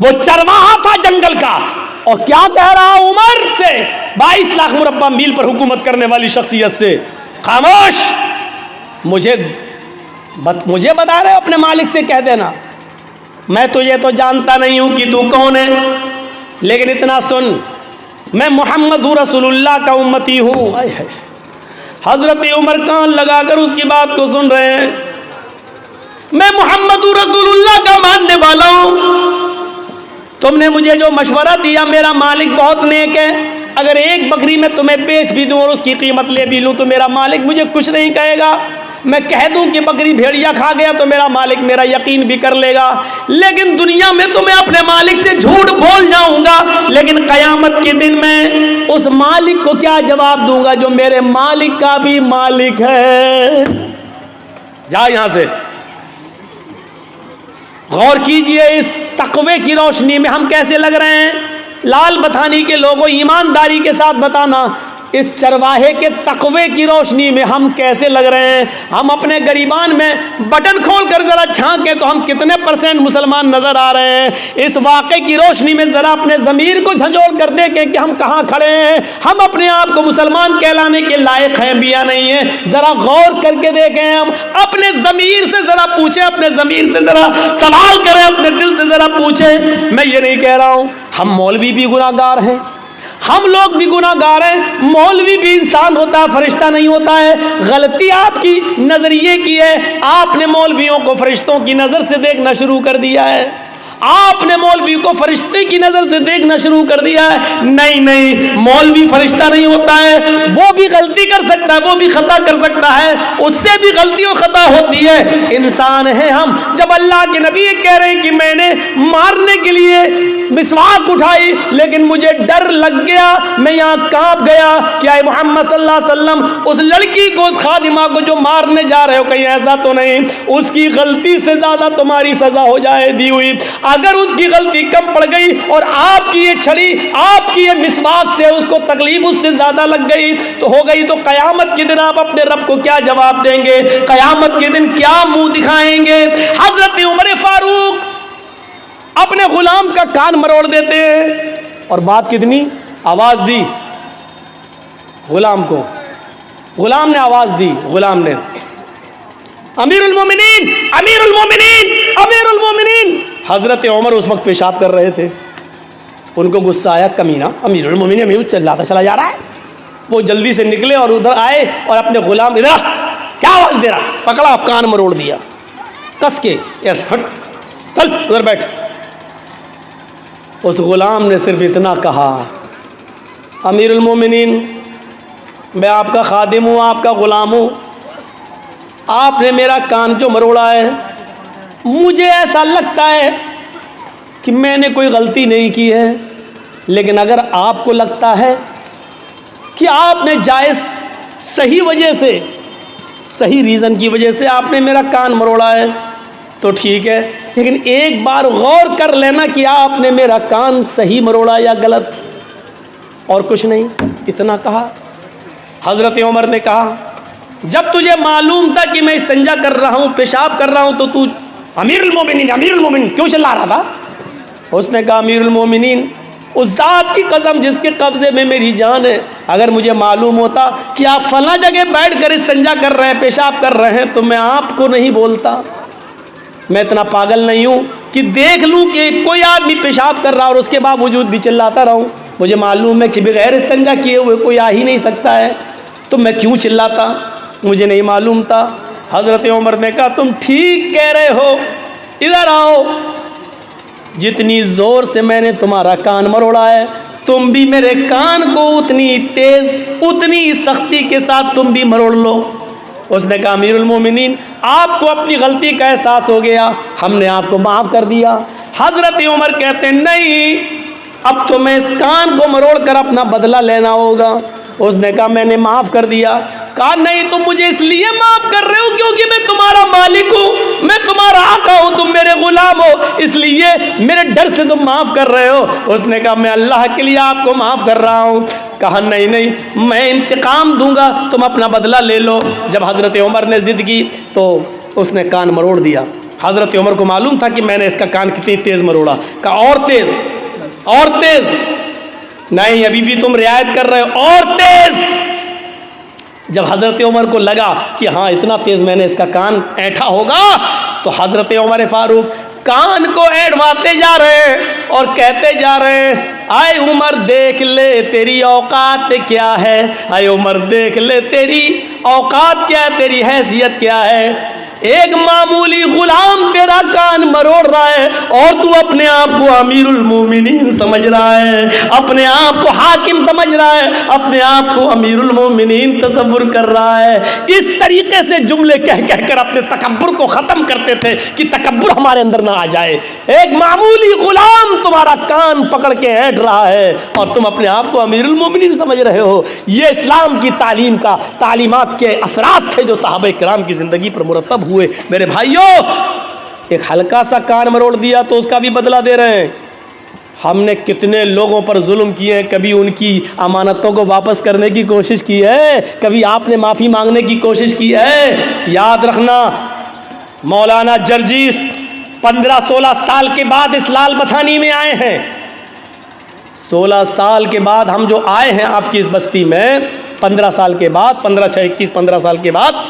वो चरवाहा था जंगल का, और क्या कह रहा उमर से, 22 लाख मुरब्बा मील पर हुकूमत करने वाली शख्सियत से, खामोश, मुझे बता रहे हो, अपने मालिक से कह देना, मैं तुझे तो जानता नहीं हूं कि तू कौन है, लेकिन इतना सुन, मैं मोहम्मद रसूलुल्लाह का उम्मती हूं। हजरत उमर कान लगाकर उसकी बात को सुन रहे हैं। मैं मोहम्मद रसूलुल्लाह का मानने वाला हूं, तुमने मुझे जो मशवरा दिया, मेरा मालिक बहुत नेक है, अगर एक बकरी मैं तुम्हें बेच भी दूं और उसकी कीमत ले भी लूं तो मेरा मालिक मुझे कुछ नहीं कहेगा। मैं कह दूं कि बकरी भेड़िया खा गया तो मेरा मालिक मेरा यकीन भी कर लेगा। लेकिन दुनिया में तो मैं अपने मालिक से झूठ बोल जाऊंगा, लेकिन कयामत के दिन मैं उस मालिक को क्या जवाब दूंगा जो मेरे मालिक का भी मालिक है। जा यहां से। गौर कीजिए इस तकवे की रोशनी में हम कैसे लग रहे हैं। लाल बथानी के लोगों, ईमानदारी के साथ बताना, इस चरवाहे के तकवे की रोशनी में हम कैसे लग रहे हैं। हम अपने गरीबान में बटन खोलकर जरा झांकें तो हम कितने % मुसलमान नजर आ रहे हैं। इस वाक़े की रोशनी में जरा अपने ज़मीर को झंझोड़ कर देखें कि हम कहाँ खड़े हैं। हम अपने आप को मुसलमान कहलाने के लायक हैं भी या नहीं है। जरा गौर करके देखें, हम अपने ज़मीर से जरा पूछें, अपने ज़मीर से जरा सवाल करें, अपने दिल से जरा पूछें। मैं ये नहीं कह रहा हूँ हम मौलवी भी गुनाहगार हैं, हम लोग भी गुनाहगार हैं। मौलवी भी इंसान होता है, फरिश्ता नहीं होता है। गलती आपकी नजरिए की है। आपने मौलवियों को फरिश्तों की नजर से देखना शुरू कर दिया है। आपने मौलवी को फरिश्ते की नजर से देखना शुरू कर दिया है। नहीं नहीं, मौलवी फरिश्ता नहीं होता है। वो भी गलती कर सकता है, वो भी खता कर सकता है, उससे भी गलती और खता होती है। इंसान है हम। जब अल्लाह के नबी कह रहे हैं कि मैंने मारने के लिए मिसवाक उठाई लेकिन मुझे डर लग गया, मैं यहाँ कांप गया, क्या मोहम्मद सल्लल्लाहु अलैहि वसल्लम उस लड़की को, उस खादिमा को जो मारने जा रहे हो, कहीं ऐसा तो नहीं उसकी गलती से ज्यादा तुम्हारी सजा हो जाए दी हुई। अगर उसकी गलती कम पड़ गई और आपकी ये छड़ी, आपकी ये मिसवाक से उसको तकलीफ उससे ज्यादा लग गई तो हो गई। तो कयामत के दिन आप अपने रब को क्या जवाब देंगे? कयामत के दिन क्या मुंह दिखाएंगे? हजरत उमर फारूक अपने गुलाम का कान मरोड़ देते हैं और बात कितनी, आवाज दी गुलाम को, गुलाम ने आवाज दी, गुलाम ने अमीरुल मोमिनीन, अमीरुल मोमिनीन, अमीरुल मोमिनीन। हजरत उमर उस वक्त पेशाब कर रहे थे। उनको गुस्सा आया, कमीना अमीरुल मोमिनीन, अमीर चिल्लाता चला जा रहा है। वो जल्दी से निकले और उधर आए और अपने गुलाम, इधर क्या आवाज दे रहा, पकड़ा, कान मरोड़ दिया कस के, यस हट, चल उधर बैठ। उस गुलाम ने सिर्फ इतना कहा, अमीरुल मोमिनीन मैं आपका खादिम हूँ, आपका गुलाम हूँ, आपने मेरा कान जो मरोड़ा है, मुझे ऐसा लगता है कि मैंने कोई गलती नहीं की है, लेकिन अगर आपको लगता है कि आपने जायज़ सही वजह से, सही रीज़न की वजह से आपने मेरा कान मरोड़ा है तो ठीक है, लेकिन एक बार गौर कर लेना कि आपने मेरा कान सही मरोड़ा या गलत, और कुछ नहीं। इतना कहा। हज़रत उमर ने कहा, जब तुझे मालूम था कि मैं इस्तिंजा कर रहा हूँ, पेशाब कर रहा हूँ, तो तू अमीरुल मोमिनीन क्यों चिल्ला रहा था? उसने कहा, अमीरुल मोमिनीन उस ज़ात की कसम जिसके कब्ज़े में मेरी जान है, अगर मुझे मालूम होता कि आप फला जगह बैठ कर इस्तिंजा कर रहे हैं, पेशाब कर रहे हैं, तो मैं आपको नहीं बोलता। मैं इतना पागल नहीं हूँ कि देख लूँ कि कोई आदमी पेशाब कर रहा और उसके बावजूद भी चिल्लाता रहूँ। मुझे मालूम है कि बगैर इस्तिंजा किए हुए कोई आ ही नहीं सकता है, तो मैं क्यों चिल्लाता? मुझे नहीं मालूम था। हज़रत उमर ने कहा, तुम ठीक कह रहे हो, इधर आओ। जितनी ज़ोर से मैंने तुम्हारा कान मरोड़ा है, तुम भी मेरे कान को उतनी तेज़, उतनी सख्ती के साथ तुम भी मरोड़ लो। उसने कहा, अमीरुल मोमिनीन आपको अपनी गलती का एहसास हो गया, हमने आपको माफ़ कर दिया। हज़रत उमर कहते नहीं, अब तो मैं इस कान को मरोड़ कर अपना बदला लेना होगा। उसने कहा, मैंने माफ़ कर दिया। कहा, नहीं तुम मुझे इसलिए माफ़ कर रहे हो क्योंकि मैं तुम्हारा मालिक हूँ, मैं तुम्हारा आका हूँ, तुम मेरे गुलाम हो, इसलिए मेरे डर से तुम माफ़ कर रहे हो। उसने कहा, मैं अल्लाह के लिए आपको माफ़ कर रहा हूँ। कहा, नहीं नहीं मैं इंतकाम दूंगा, तुम अपना बदला ले लो। जब हज़रत उमर ने ज़िद की तो उसने कान मरोड़ दिया। हज़रत उमर को मालूम था कि मैंने इसका कान कितनी तेज़ मरोड़ा। कहा, और तेज़, और तेज़। नहीं अभी भी तुम रियायत कर रहे हो, और तेज़। जब हज़रत उमर को लगा कि हाँ इतना तेज़ मैंने इसका कान ऐंठा होगा, तो हज़रत उमर फारूक कान को ऐंठवाते जा रहे हैं और कहते जा रहे हैं, आए उमर देख ले तेरी औकात क्या है, आए उमर देख ले तेरी औकात क्या है, तेरी हैसियत क्या है। एक मामूली गुलाम तेरा कान मरोड़ रहा है और तू अपने आप को अमीरुल मोमिनीन समझ रहा है, अपने आप को हाकिम समझ रहा है, अपने आप को अमीरुल मोमिनीन तसव्वुर कर रहा है। इस तरीके से जुमले कह कहकर अपने तकब्बुर को खत्म करते थे कि तकब्बुर हमारे अंदर ना आ जाए। एक मामूली गुलाम तुम्हारा कान पकड़ के ऐंठ रहा है और तुम अपने आप को अमीरुल मोमिनीन समझ रहे हो। ये इस्लाम की तालीम का तालीमात के असरात थे जो सहाबा किराम की जिंदगी पर मुरतब हुए। मेरे भाइयों, एक हल्का सा कान मरोड़ दिया तो उसका भी बदला दे रहे हैं। हमने कितने लोगों पर जुल्म किए हैं, कभी उनकी अमानतों को वापस करने की कोशिश की है, कभी आपने माफ़ी मांगने की कोशिश की है? याद रखना, मौलाना जर्जीस 15-16 साल के बाद इस लाल बथानी में आए हैं। 16 साल के बाद हम जो आए हैं आपकी इस बस्ती में, 15 साल के बाद, 15 साल के बाद,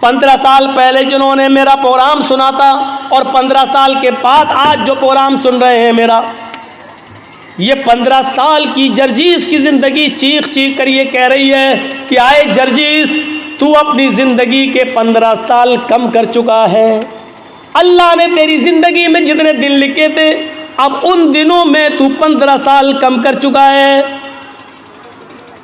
15 साल पहले जिन्होंने मेरा प्रोग्राम सुना था और 15 साल के बाद आज जो प्रोग्राम सुन रहे हैं मेरा, ये 15 साल की जर्जीस की ज़िंदगी चीख चीख कर ये कह रही है कि आए जर्जीस, तू अपनी ज़िंदगी के 15 साल कम कर चुका है। अल्लाह ने तेरी ज़िंदगी में जितने दिन लिखे थे, अब उन दिनों में तू 15 साल कम कर चुका है।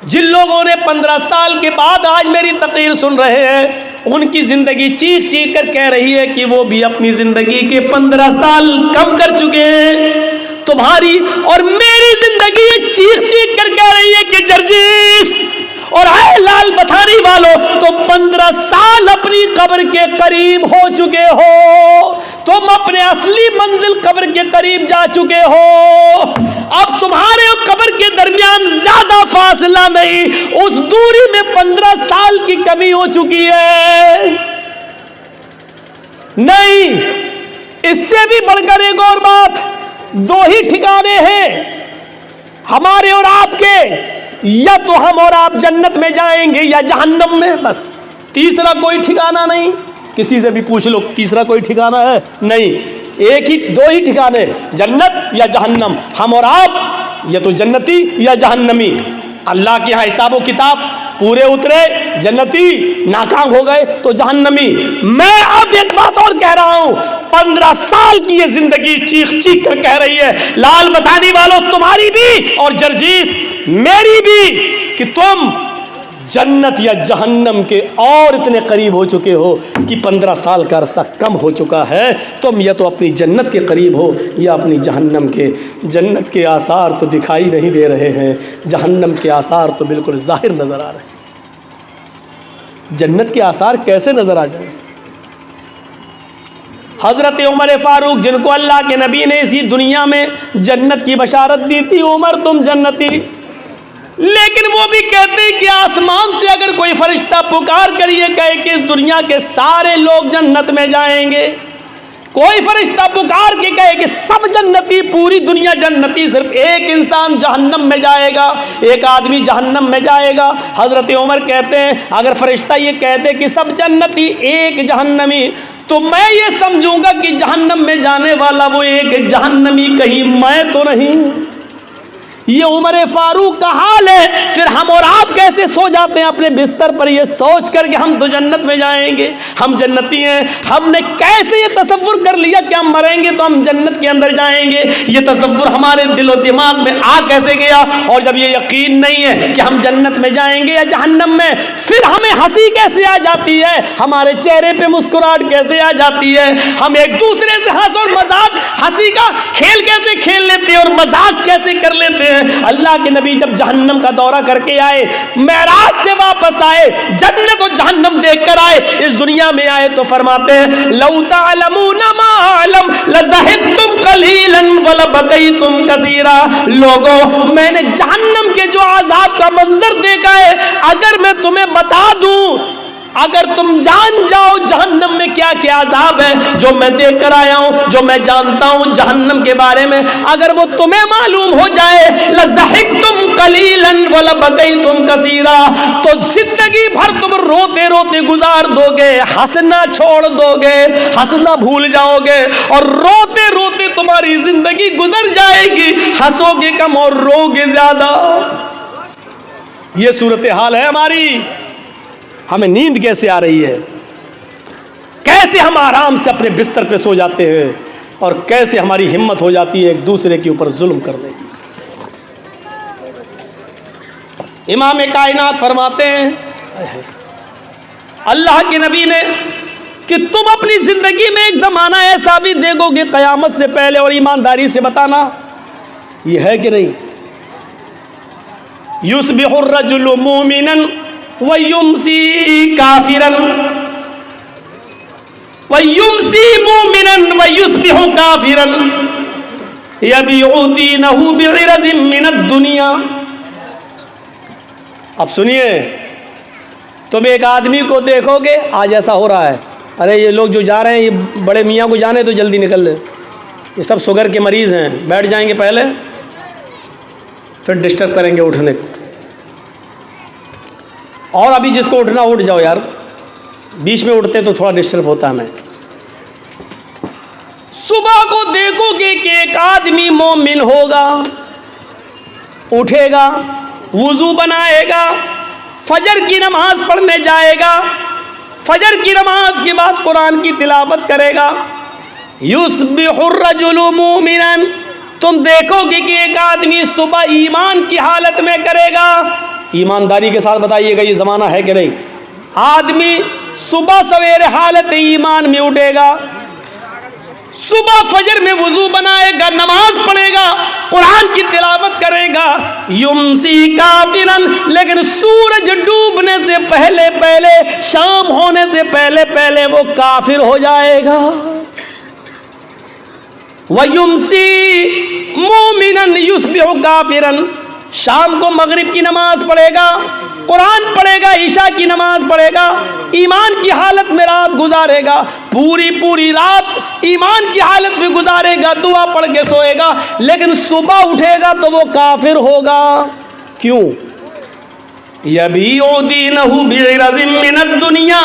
जिन लोगों ने 15 साल के बाद आज मेरी तकरीर सुन रहे हैं, उनकी ज़िंदगी चीख चीख कर कह रही है कि वो भी अपनी ज़िंदगी के 15 साल कम कर चुके हैं। तुम्हारी और मेरी ज़िंदगी चीख चीख कर कह रही है कि जर्जीस और आए लाल बथानी वालों, तुम 15 साल अपनी कब्र के करीब हो चुके हो, तुम अपने असली मंजिल कब्र के करीब जा चुके हो। अब तुम्हारे और कब्र के दरमियान ज्यादा फासला नहीं, उस दूरी में 15 साल की कमी हो चुकी है। नहीं, इससे भी बढ़कर एक और बात, 2 ही ठिकाने हैं हमारे और आपके, या तो हम और आप जन्नत में जाएंगे या जहन्नम में, बस। तीसरा कोई ठिकाना नहीं। किसी से भी पूछ लो, तीसरा कोई ठिकाना है? नहीं, एक ही 2 ही ठिकाने, जन्नत या जहन्नम। हम और आप या तो जन्नती या जहन्नमी। अल्लाह के यहाँ हिसाबो किताब पूरे उतरे, जन्नती, नाकाम हो गए तो जहन्नमी। मैं अब एक बात और कह रहा हूं, 15 साल की ये जिंदगी चीख चीख कर कह रही है, लाल बथानी वालों, तुम्हारी भी और जर्जीस मेरी भी, कि तुम जन्नत या जहन्नम के और इतने करीब हो चुके हो कि 15 साल का अरसा कम हो चुका है। तुम या तो अपनी जन्नत के करीब हो या अपनी जहन्नम के। जन्नत के आसार तो दिखाई नहीं दे रहे हैं, जहन्नम के आसार तो बिल्कुल जाहिर नज़र आ रहे हैं। जन्नत के आसार कैसे नज़र आ जाए? हज़रत उमर फारूक, जिनको अल्लाह के नबी ने इसी दुनिया में जन्नत की बशारत दी थी, उमर तुम जन्नती, लेकिन वो भी कहते हैं कि आसमान से अगर कोई फरिश्ता पुकार कर ये कहे कि इस दुनिया के सारे लोग जन्नत में जाएंगे, कोई फरिश्ता पुकार के कहे कि सब जन्नती, पूरी दुनिया जन्नती, सिर्फ एक इंसान जहन्नम में जाएगा, एक आदमी जहन्नम में जाएगा। हज़रत उमर कहते हैं अगर फरिश्ता ये कहते कि सब जन्नती एक जहन्नमी, तो मैं ये समझूंगा कि जहन्नम में जाने वाला वो एक जहन्नमी कहीं मैं तो नहीं। ये उमर फारूक का हाल है। फिर हम और आप कैसे सो जाते हैं अपने बिस्तर पर ये सोच कर कि हम तो जन्नत में जाएंगे, हम जन्नती हैं। हमने कैसे ये तसव्वुर कर लिया कि हम मरेंगे तो हम जन्नत के अंदर जाएंगे? ये तसव्वुर हमारे दिलो दिमाग में आ कैसे गया? और जब ये यकीन नहीं है कि हम जन्नत में जाएंगे या जहन्नम में, फिर हमें हंसी कैसे आ जाती है, हमारे चेहरे पे मुस्कुराहट कैसे आ जाती है? हम एक दूसरे से हंस और मजाक, हंसी का खेल कैसे खेल लेते हैं और मजाक कैसे कर लेते हैं? अल्लाह के नबी जब जहन्नम का दौरा करके आए, मेराज से वापस आए, जन्नत और जहन्नम देखकर आए, इस दुनिया में आए, तो फरमाते हैं लौ तअलमूना मा अअलम लज़हिबतुम कलीलन व लबक़ैतुम कसीरा। लोगों, मैंने जहन्नम के जो आज़ाब का मंजर देखा है, अगर मैं तुम्हें बता दूं, अगर तुम जान जाओ जहन्नम में क्या क्या अज़ाब है, जो मैं देख कर आया हूं, जो मैं जानता हूं जहन्नम के बारे में, अगर वो तुम्हें मालूम हो जाए, लज़हिबतुम कलीलन व लबक़ैतुम कसीरा, तो जिंदगी भर तुम रोते रोते गुजार दोगे, हंसना छोड़ दोगे, हंसना भूल जाओगे, और रोते रोते तुम्हारी जिंदगी गुजर जाएगी, हंसोगे कम और रोगे ज्यादा। ये सूरत हाल है हमारी। हमें नींद कैसे आ रही है? कैसे हम आराम से अपने बिस्तर पे सो जाते हैं और कैसे हमारी हिम्मत हो जाती है एक दूसरे के ऊपर जुल्म करने की। इमाम कायनात फरमाते हैं, अल्लाह के नबी ने, कि तुम अपनी जिंदगी में एक जमाना ऐसा भी देखोगे कयामत से पहले, और ईमानदारी से बताना ये है कि नहीं, युस्बिहुर रजुलु मुमिनन व युमसी काफिरन व युमसी मुमिनन व युस्बिहु काफिरन यबीउ दीनहु बिइरज़िम मिनद दुनिया। अब सुनिए, तुम एक आदमी को देखोगे, आज ऐसा हो रहा है, अरे ये लोग जो जा रहे हैं, ये बड़े मियाँ को जाने तो जल्दी निकल ले, ये सब शुगर के मरीज़ हैं, बैठ जाएंगे पहले फिर डिस्टर्ब करेंगे उठने को। और अभी जिसको उठना उठ जाओ यार, बीच में उठते तो थोड़ा डिस्टर्ब होता है। मैं सुबह को देखोगे कि एक आदमी मोमिन होगा, उठेगा, वुजू बनाएगा, फजर की नमाज पढ़ने जाएगा, फजर की नमाज के बाद कुरान की तिलावत करेगा। युस्बिहुर रजुलु मुमिनन, तुम देखोगे कि एक आदमी सुबह ईमान की हालत में करेगा। ईमानदारी के साथ बताइएगा ये ज़माना है कि नहीं। आदमी सुबह सवेरे हालत ईमान में उठेगा, सुबह फजर में वुजू बनाएगा, नमाज पढ़ेगा, कुरान की तिलावत करेगा। युमसी काफिरन, लेकिन सूरज डूबने से पहले पहले, शाम होने से पहले पहले वो काफिर हो जाएगा। वयुमसी मुमिनन युस्बिहु काफिरन, शाम को मगरिब की नमाज पढ़ेगा, कुरान पढ़ेगा, ईशा की नमाज पढ़ेगा, ईमान की हालत में रात गुजारेगा, पूरी पूरी रात ईमान की हालत में गुजारेगा, दुआ पढ़ के सोएगा, लेकिन सुबह उठेगा तो वो काफिर होगा। क्यों? यबीउ दीनहु बिइरज़िम मिनद दुनिया,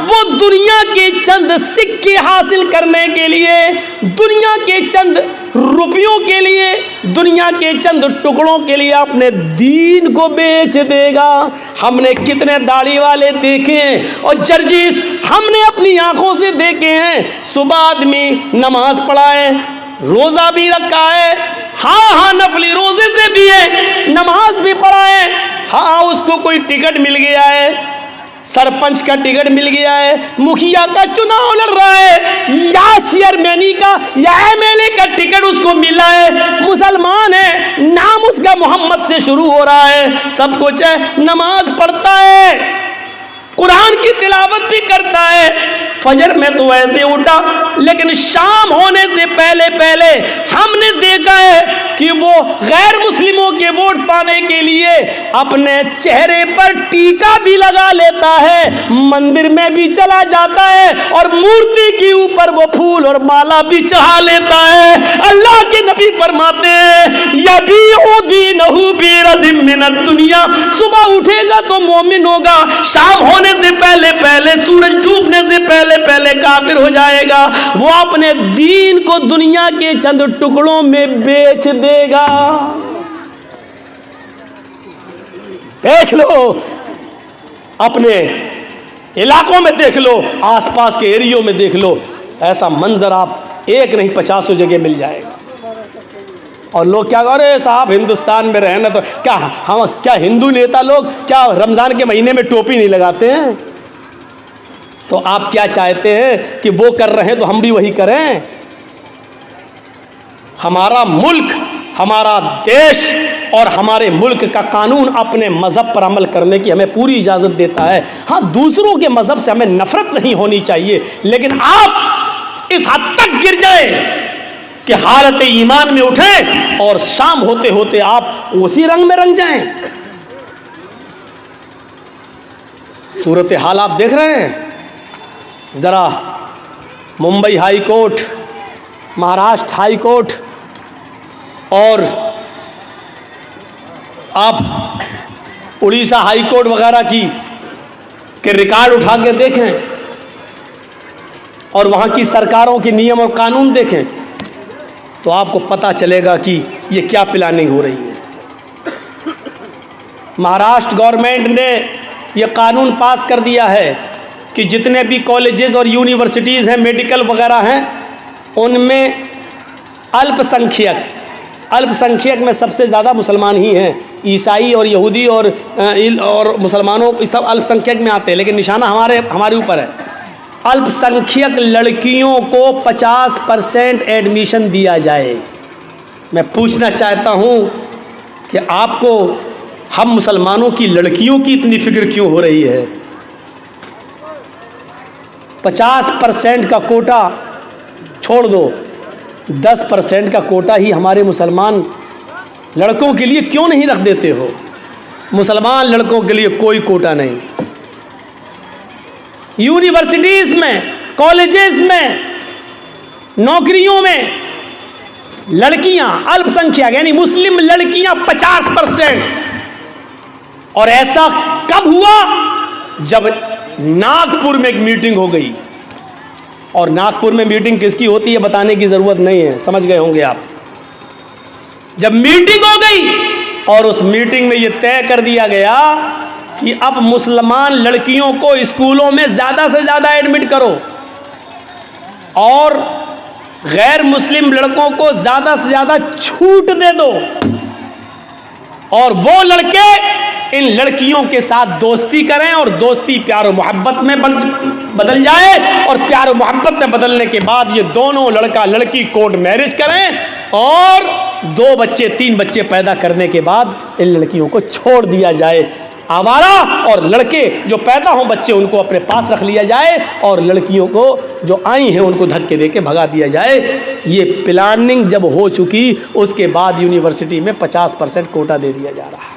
वो दुनिया के चंद सिक्के हासिल करने के लिए, दुनिया के चंद रुपयों के लिए, दुनिया के चंद टुकड़ों के लिए अपने दीन को बेच देगा। हमने कितने दाढ़ी वाले देखे हैं और जर्जीस हमने अपनी आंखों से देखे हैं। सुबह आदमी नमाज पढ़ा है, रोजा भी रखा है, हाँ नफली रोजे से भी है, नमाज भी पढ़ा है, हाँ उसको कोई टिकट मिल गया है, सरपंच का टिकट मिल गया है, मुखिया का चुनाव लड़ रहा है, या चेयरमैनी का या एमएलए का टिकट उसको मिला है, मुसलमान है, नाम उसका मोहम्मद से शुरू हो रहा है, सब कुछ है, नमाज पढ़ता है, कुरान की तिलावत भी करता है, फजर में तो ऐसे उठा, लेकिन शाम होने से पहले पहले हमने देखा है कि वो गैर मुस्लिमों के वोट पाने के लिए अपने चेहरे पर टीका भी लगा लेता है, मंदिर में भी चला जाता है और मूर्ति के ऊपर वो फूल और माला भी चढ़ा लेता है। अल्लाह के नबी फरमाते हैं, यबीउ दीनहु बिइरज़िम मिनद दुनिया, सुबह उठेगा तो मोमिन होगा, शाम होने से पहले पहले, सूरज डूबने से पहले पहले काफिर हो जाएगा। वो अपने दीन को दुनिया के चंद टुकड़ों में बेच देगा। देख लो, अपने इलाकों में देख लो, आसपास के एरियो में देख लो, ऐसा मंजर आप एक नहीं 50 जगह मिल जाएगा। और लोग क्या कह रहे हैं, साहब हिंदुस्तान में रहना तो क्या, हम क्या हिंदू नेता लोग क्या रमजान के महीने में टोपी नहीं लगाते हैं? तो आप क्या चाहते हैं कि वो कर रहे हैं तो हम भी वही करें? हमारा मुल्क, हमारा देश और हमारे मुल्क का कानून अपने मज़हब पर अमल करने की हमें पूरी इजाज़त देता है। हाँ, दूसरों के मज़हब से हमें नफरत नहीं होनी चाहिए, लेकिन आप इस हद तक गिर जाएं कि हालत ईमान में उठें और शाम होते होते आप उसी रंग में रंग जाएं। सूरत हाल आप देख रहे हैं, ज़रा Mumbai high court, Maharashtra high court और आप उड़ीसा हाई कोर्ट वगैरह की के रिकॉर्ड उठा के देखें और वहाँ की सरकारों के नियम और कानून देखें तो आपको पता चलेगा कि ये क्या प्लानिंग हो रही है। महाराष्ट्र गवर्नमेंट ने ये कानून पास कर दिया है कि जितने भी कॉलेजेस और यूनिवर्सिटीज़ हैं, मेडिकल वगैरह हैं, उनमें अल्पसंख्यक में सबसे ज़्यादा मुसलमान ही हैं। ईसाई और यहूदी और मुसलमानों सब अल्पसंख्यक में आते हैं, लेकिन निशाना हमारे ऊपर है। अल्पसंख्यक लड़कियों को 50% एडमिशन दिया जाए। मैं पूछना चाहता हूँ कि आपको हम मुसलमानों की लड़कियों की इतनी फिक्र क्यों हो रही है? 50% का कोटा छोड़ दो, 10% का कोटा ही हमारे मुसलमान लड़कों के लिए क्यों नहीं रख देते हो? मुसलमान लड़कों के लिए कोई कोटा नहीं। यूनिवर्सिटीज़ में, कॉलेजेस में, नौकरियों में लड़कियां अल्पसंख्यक यानी मुस्लिम लड़कियां 50%। और ऐसा कब हुआ? जब नागपुर में एक मीटिंग हो गई। और नागपुर में मीटिंग किसकी होती है बताने की ज़रूरत नहीं है, समझ गए होंगे आप। जब मीटिंग हो गई और उस मीटिंग में यह तय कर दिया गया कि अब मुसलमान लड़कियों को स्कूलों में ज़्यादा से ज़्यादा एडमिट करो और गैर मुस्लिम लड़कों को ज़्यादा से ज़्यादा छूट दे दो, और वो लड़के इन लड़कियों के साथ दोस्ती करें और दोस्ती प्यार और मोहब्बत में बदल जाए, और प्यार और मोहब्बत में बदलने के बाद ये दोनों लड़का लड़की कोर्ट मैरिज करें और 2 बच्चे 3 बच्चे पैदा करने के बाद इन लड़कियों को छोड़ दिया जाए आवारा, और लड़के जो पैदा हों बच्चे उनको अपने पास रख लिया जाए, और लड़कियों को जो आई हैं उनको धक्के देके भगा दिया जाए। ये प्लानिंग जब हो चुकी उसके बाद यूनिवर्सिटी में 50% कोटा दे दिया जा रहा है।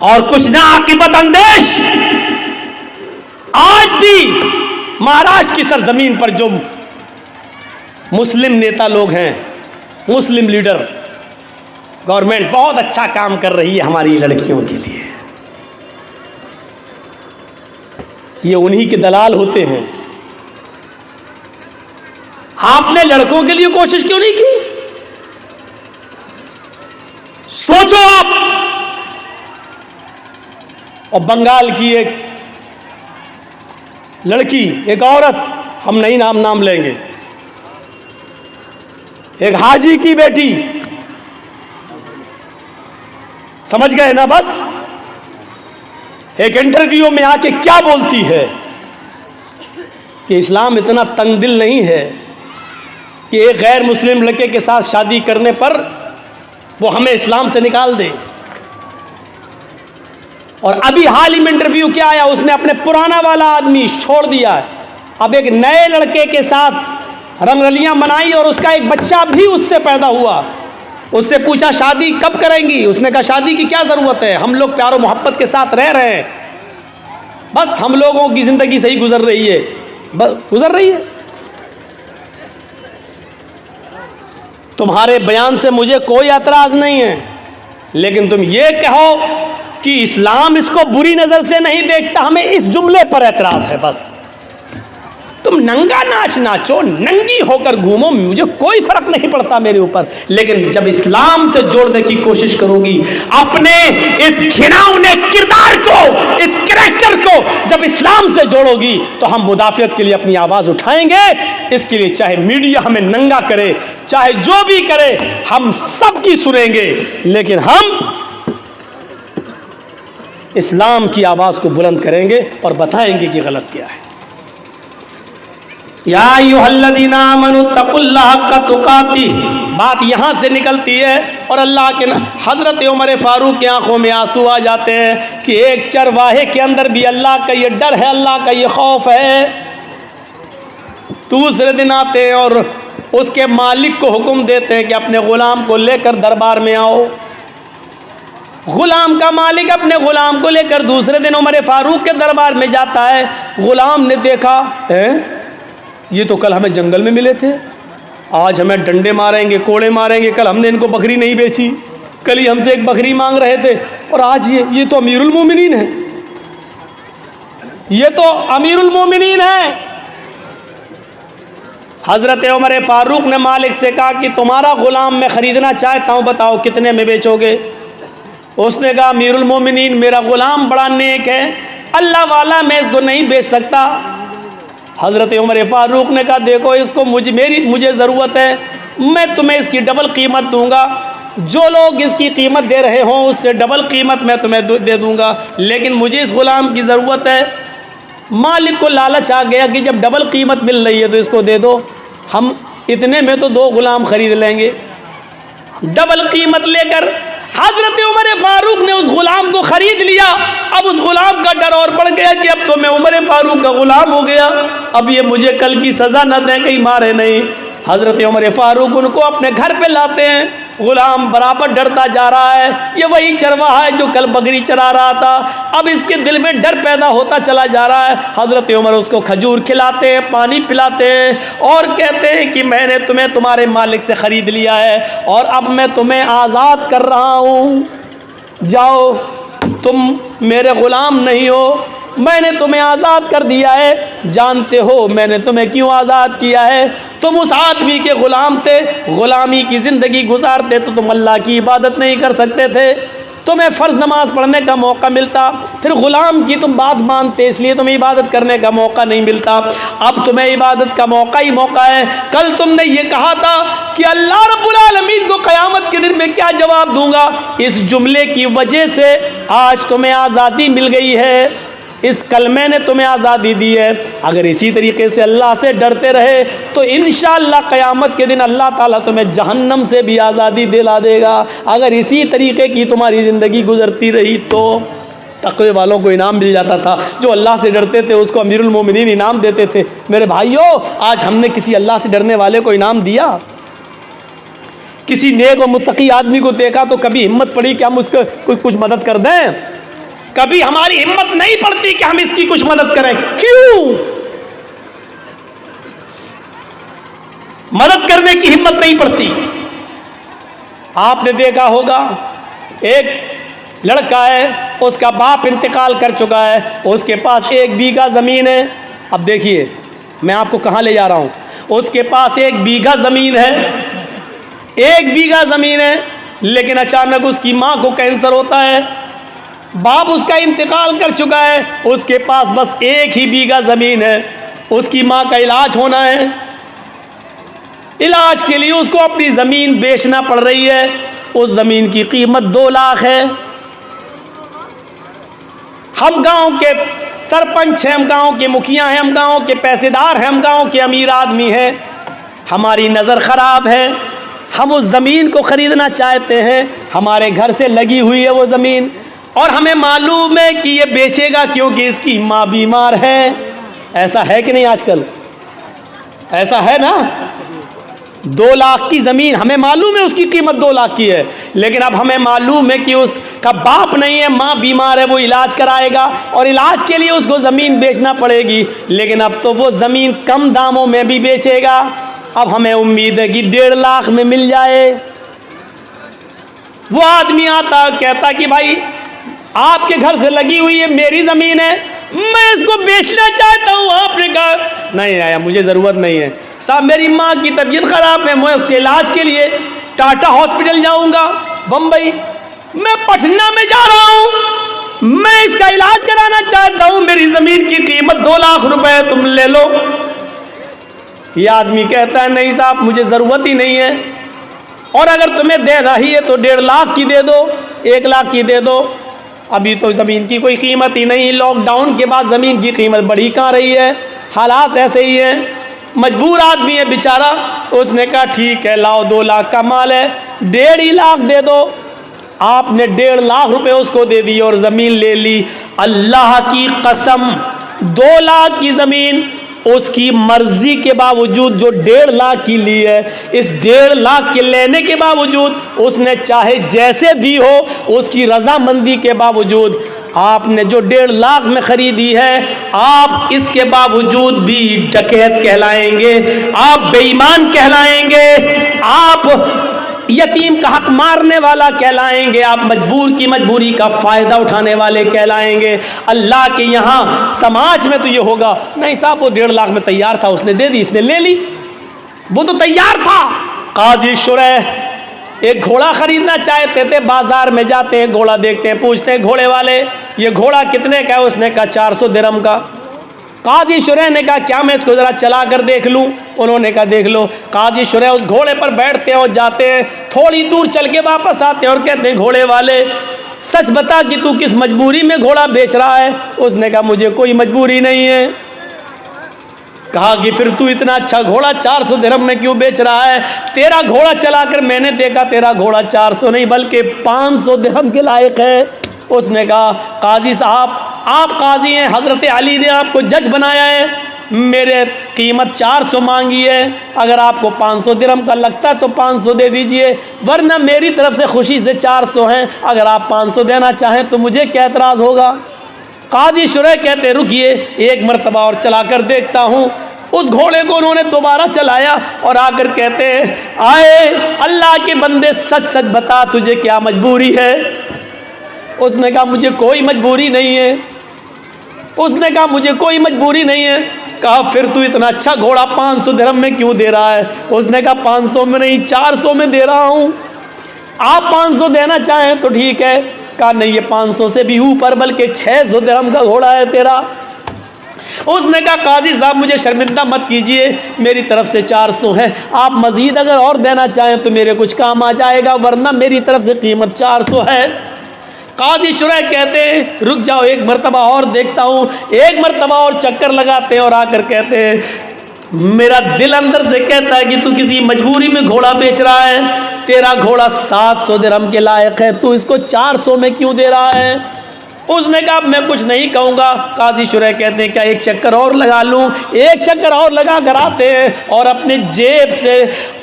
और कुछ ना आकिबत अंदेश आज भी महाराष्ट्र की सरजमीन पर जो मुस्लिम नेता लोग हैं, मुस्लिम लीडर, गवर्नमेंट बहुत अच्छा काम कर रही है हमारी लड़कियों के लिए। ये उन्हीं के दलाल होते हैं। आपने लड़कों के लिए कोशिश क्यों नहीं की? सोचो आप। और बंगाल की एक लड़की, एक औरत, हम नहीं नाम लेंगे, एक हाजी की बेटी, समझ गए ना? बस एक इंटरव्यू में आके क्या बोलती है कि इस्लाम इतना तंगदिल नहीं है कि एक गैर मुस्लिम लड़के के साथ शादी करने पर वो हमें इस्लाम से निकाल दे। और अभी हाल ही में इंटरव्यू क्या आया, उसने अपने पुराना वाला आदमी छोड़ दिया, अब एक नए लड़के के साथ रंगरलियां मनाई और उसका एक बच्चा भी उससे पैदा हुआ। उससे पूछा शादी कब करेंगी? उसने कहा शादी की क्या ज़रूरत है, हम लोग प्यार और मोहब्बत के साथ रह रहे हैं, बस हम लोगों की ज़िंदगी सही गुजर रही है, बस गुजर रही है। तुम्हारे बयान से मुझे कोई एतराज़ नहीं है, लेकिन तुम ये कहो कि इस्लाम इसको बुरी नज़र से नहीं देखता, हमें इस जुमले पर एतराज़ है। बस तुम नंगा नाच नाचो, नंगी होकर घूमो, मुझे कोई फर्क नहीं पड़ता मेरे ऊपर, लेकिन जब इस्लाम से जोड़ने की कोशिश करोगी, अपने इस घिनौने किरदार को, इस कैरेक्टर को जब इस्लाम से जोड़ोगी, तो हम मुदाफियत के लिए अपनी आवाज़ उठाएंगे। इसके लिए चाहे मीडिया हमें नंगा करे, चाहे जो भी करे, हम सबकी सुनेंगे, लेकिन हम इस्लाम की आवाज़ को बुलंद करेंगे और बताएंगे कि गलत क्या है। या अय्युहल्लज़ीना आमनू तक़ुल्लाह हक़्क़ तुक़ातिह, बात यहाँ से निकलती है और अल्लाह के हज़रत उमर फ़ारूक की आंखों में आंसू आ जाते हैं कि एक चरवाहे के अंदर भी अल्लाह का ये डर है, अल्लाह का ये खौफ है। दूसरे दिन आते हैं और उसके मालिक को हुक्म देते हैं कि अपने ग़ुलाम को लेकर दरबार में आओ। ग़ुलाम का मालिक अपने ग़ुलाम को लेकर दूसरे दिन उमर फ़ारूक के दरबार में जाता है। ग़ुलाम ने देखा, ये तो कल हमें जंगल में मिले थे, आज हमें डंडे मारेंगे, कोड़े मारेंगे, कल हमने इनको बकरी नहीं बेची, कल ही हमसे एक बकरी मांग रहे थे, और आज ये तो अमीरुल मोमिनीन है, ये तो अमीरुल मोमिनीन है। हज़रत उमर फ़ारूक ने मालिक से कहा कि तुम्हारा ग़ुलाम मैं ख़रीदना चाहता हूँ, बताओ कितने में बेचोगे? उसने कहा अमीरुल मोमिनीन, मेरा ग़ुलाम बड़ा नेक है, अल्लाह वाला, मैं इसको नहीं बेच सकता। हज़रत उमर फारूक ने कहा देखो इसको मुझे ज़रूरत है, मैं तुम्हें इसकी डबल कीमत दूंगा, जो लोग इसकी कीमत दे रहे हों उससे डबल कीमत मैं तुम्हें दे दूंगा, लेकिन मुझे इस ग़ुलाम की ज़रूरत है। मालिक को लालच आ गया कि जब डबल कीमत मिल रही है तो इसको दे दो, हम इतने में तो 2 ग़ुलाम ख़रीद लेंगे। डबल कीमत लेकर हज़रत उमर फारूक ने उस ग़ुलाम को ख़रीद लिया। अब उस ग़ुलाम का डर और बढ़ गया कि अब तो मैं उमर फारूक का ग़ुलाम हो गया, अब ये मुझे कल की सज़ा न दें, कहीं मारे नहीं। हज़रत उमर फारूक उनको अपने घर पे लाते हैं। ग़ुलाम बराबर डरता जा रहा है, ये वही चरवाहा है जो कल बकरी चरा रहा था, अब इसके दिल में डर पैदा होता चला जा रहा है। हज़रत उमर उसको खजूर खिलाते हैं, पानी पिलाते हैं और कहते हैं कि मैंने तुम्हें तुम्हारे मालिक से ख़रीद लिया है और अब मैं तुम्हें आज़ाद कर रहा हूँ, जाओ, तुम मेरे ग़ुलाम नहीं हो, मैंने तुम्हें आज़ाद कर दिया है। जानते हो मैंने तुम्हें क्यों आज़ाद किया है? तुम उस आदमी के ग़ुलाम थे, ग़ुलामी की ज़िंदगी गुजारते तो तुम अल्लाह की इबादत नहीं कर सकते थे, तुम्हें फ़र्ज़ नमाज पढ़ने का मौका मिलता, फिर ग़ुलाम की तुम बात मानते इसलिए तुम्हें इबादत करने का मौका नहीं मिलता। अब तुम्हें इबादत का मौका ही मौका है। कल तुमने ये कहा था कि अल्लाह रब्बुल आलमीन को क़यामत के दिन में क्या जवाब दूंगा, इस जुमले की वजह से आज तुम्हें आज़ादी मिल गई है, इस कलमे ने तुम्हें आज़ादी दी है। अगर इसी तरीके से अल्लाह से डरते रहे तो इंशाअल्लाह क़यामत के दिन अल्लाह ताला तुम्हें जहन्नम से भी आज़ादी दिला देगा। अगर इसी तरीके की तुम्हारी ज़िंदगी गुजरती रही तो तक़वे वालों को इनाम मिल जाता था, जो अल्लाह से डरते थे उसको अमीरुल मोमिनीन इनाम देते थे। मेरे भाइयों, आज हमने किसी अल्लाह से डरने वाले को इनाम दिया? किसी नेक व मुत्तकी आदमी को देखा तो कभी हिम्मत पड़ी कि हम उसको कुछ मदद कर दें? कभी हमारी हिम्मत नहीं पड़ती कि हम इसकी कुछ मदद करें। क्यों? मदद करने की हिम्मत नहीं पड़ती। आपने देखा होगा एक लड़का है, उसका बाप इंतकाल कर चुका है, उसके पास 1 बीघा ज़मीन है। अब देखिए मैं आपको कहाँ ले जा रहा हूँ। उसके पास 1 बीघा ज़मीन है, 1 बीघा ज़मीन है, लेकिन अचानक उसकी माँ को कैंसर होता है, बाप उसका इंतकाल कर चुका है, उसके पास बस 1 ही बीघा ज़मीन है, उसकी माँ का इलाज होना है, इलाज के लिए उसको अपनी ज़मीन बेचना पड़ रही है। उस ज़मीन की कीमत 2 लाख है। हम गांव के सरपंच हैं, हम गांव के मुखिया हैं, हम गांव के पैसेदार हैं, हम गांव के अमीर आदमी हैं, हमारी नज़र ख़राब है, हम उस ज़मीन को ख़रीदना चाहते हैं, हमारे घर से लगी हुई है वो ज़मीन और हमें मालूम है कि ये बेचेगा क्योंकि इसकी माँ बीमार है। ऐसा है कि नहीं? आजकल ऐसा है ना। 2 लाख की ज़मीन, हमें मालूम है उसकी कीमत 2 लाख की है, लेकिन अब हमें मालूम है कि उसका बाप नहीं है, माँ बीमार है, वो इलाज कराएगा और इलाज के लिए उसको ज़मीन बेचना पड़ेगी। लेकिन अब तो वो ज़मीन कम दामों में भी बेचेगा। अब हमें उम्मीद है कि 1.5 लाख में मिल जाए। वो आदमी आता कहता कि भाई आपके घर से लगी हुई है, मेरी ज़मीन है, मैं इसको बेचना चाहता हूँ। आपने कहा नहीं आया, मुझे ज़रूरत नहीं है साहब, मेरी माँ की तबीयत ख़राब है, मैं उसके इलाज के लिए टाटा हॉस्पिटल जाऊँगा, बम्बई, मैं पटना में जा रहा हूँ, मैं इसका इलाज कराना चाहता हूँ, मेरी ज़मीन की कीमत 2 लाख रुपए, तुम ले लो। ये आदमी कहता है नहीं साहब, मुझे ज़रूरत ही नहीं है, और अगर तुम्हें दे रही है तो 1.5 लाख की दे दो, 1 लाख की दे दो। अभी तो ज़मीन की कोई कीमत ही नहीं, लॉकडाउन के बाद ज़मीन की कीमत बढ़ी कहाँ रही है, हालात ऐसे ही हैं, मजबूर आदमी है बेचारा। उसने कहा ठीक है, लाओ 2 लाख का माल है, 1.5 लाख दे दो। आपने 1.5 लाख रुपए उसको दे दिए और ज़मीन ले ली। अल्लाह की कसम, 2 लाख की ज़मीन उसकी मर्जी के बावजूद जो 1.5 लाख की ली है, इस 1.5 लाख के लेने के बावजूद उसने चाहे जैसे दी हो, उसकी रजामंदी के बावजूद आपने जो 1.5 लाख में खरीदी है, आप इसके बावजूद भी डकैत कहलाएंगे, आप बेईमान कहलाएंगे, आप यतीम का हक मारने वाला कहलाएंगे, आप मजबूर की मजबूरी का फ़ायदा उठाने वाले कहलाएंगे। अल्लाह के यहाँ समाज में तो ये होगा नहीं साहब, वो 1.5 लाख में तैयार था, उसने दे दी, इसने ले ली, वो तो तैयार था। काजी शुरैह एक घोड़ा खरीदना चाहते थे, बाजार में जाते हैं, घोड़ा देखते हैं, पूछते हैं घोड़े वाले ये घोड़ा कितने का है? उसने कहा 400 दिरहम का। काजी शुरैह ने कहा क्या मैं इसको ज़रा चला कर देख लूँ? उन्होंने कहा देख लो। काजी शुरैह उस घोड़े पर बैठते हैं और जाते हैं, थोड़ी दूर चल के वापस आते हैं और कहते हैं घोड़े वाले सच बता कि तू किस मजबूरी में घोड़ा बेच रहा है? उसने कहा मुझे कोई मजबूरी नहीं है। कहा कि फिर तू इतना अच्छा घोड़ा 400 दिरहम में क्यों बेच रहा है? तेरा घोड़ा चलाकर मैंने देखा तेरा घोड़ा 400 नहीं बल्कि 500 दिरहम के लायक है। उसने कहा काजी साहब आप काजी हैं, हज़रत अली ने आपको जज बनाया है, मेरे कीमत 400 मांगी है, अगर आपको 500 दिरहम का लगता है तो 500 दे दीजिए, वरना मेरी तरफ से खुशी से 400 हैं, अगर आप 500 देना चाहें तो मुझे क्या एतराज़ होगा? काजी शुरैह कहते रुकिए एक मरतबा और चला कर देखता हूँ। उस घोड़े को उन्होंने दोबारा चलाया और आकर कहते हैं आए अल्लाह के बंदे सच सच बता तुझे क्या मजबूरी है? उसने कहा मुझे कोई मजबूरी नहीं है। उसने कहा मुझे कोई मजबूरी नहीं है। कहा फिर तू इतना अच्छा घोड़ा 500 दिरहम में क्यों दे रहा है? उसने कहा 500 में नहीं 400 में दे रहा हूँ, आप 500 देना चाहें तो ठीक है। कहा नहीं ये 500 से भी ऊपर बल्कि 600 दिरहम का घोड़ा है तेरा। उसने कहा काजी साहब मुझे शर्मिंदा मत कीजिए, मेरी तरफ से 400 है, आप मज़ीद अगर और देना चाहें तो मेरे कुछ काम आ जाएगा, वरना मेरी तरफ से कीमत 400 है। काजी शुरैह कहते हैं रुक जाओ एक मरतबा और देखता हूँ। एक मरतबा और चक्कर लगाते हैं और आकर कहते हैं मेरा दिल अंदर से कहता है कि तू किसी मजबूरी में घोड़ा बेच रहा है, तेरा घोड़ा 700 दिरहम के लायक है, तू इसको 400 में क्यों दे रहा है? उसने कहा मैं कुछ नहीं कहूँगा। काजी शुरैह कहते हैं क्या एक चक्कर और लगा लूँ? एक चक्कर और लगा कर आते हैं और अपने जेब से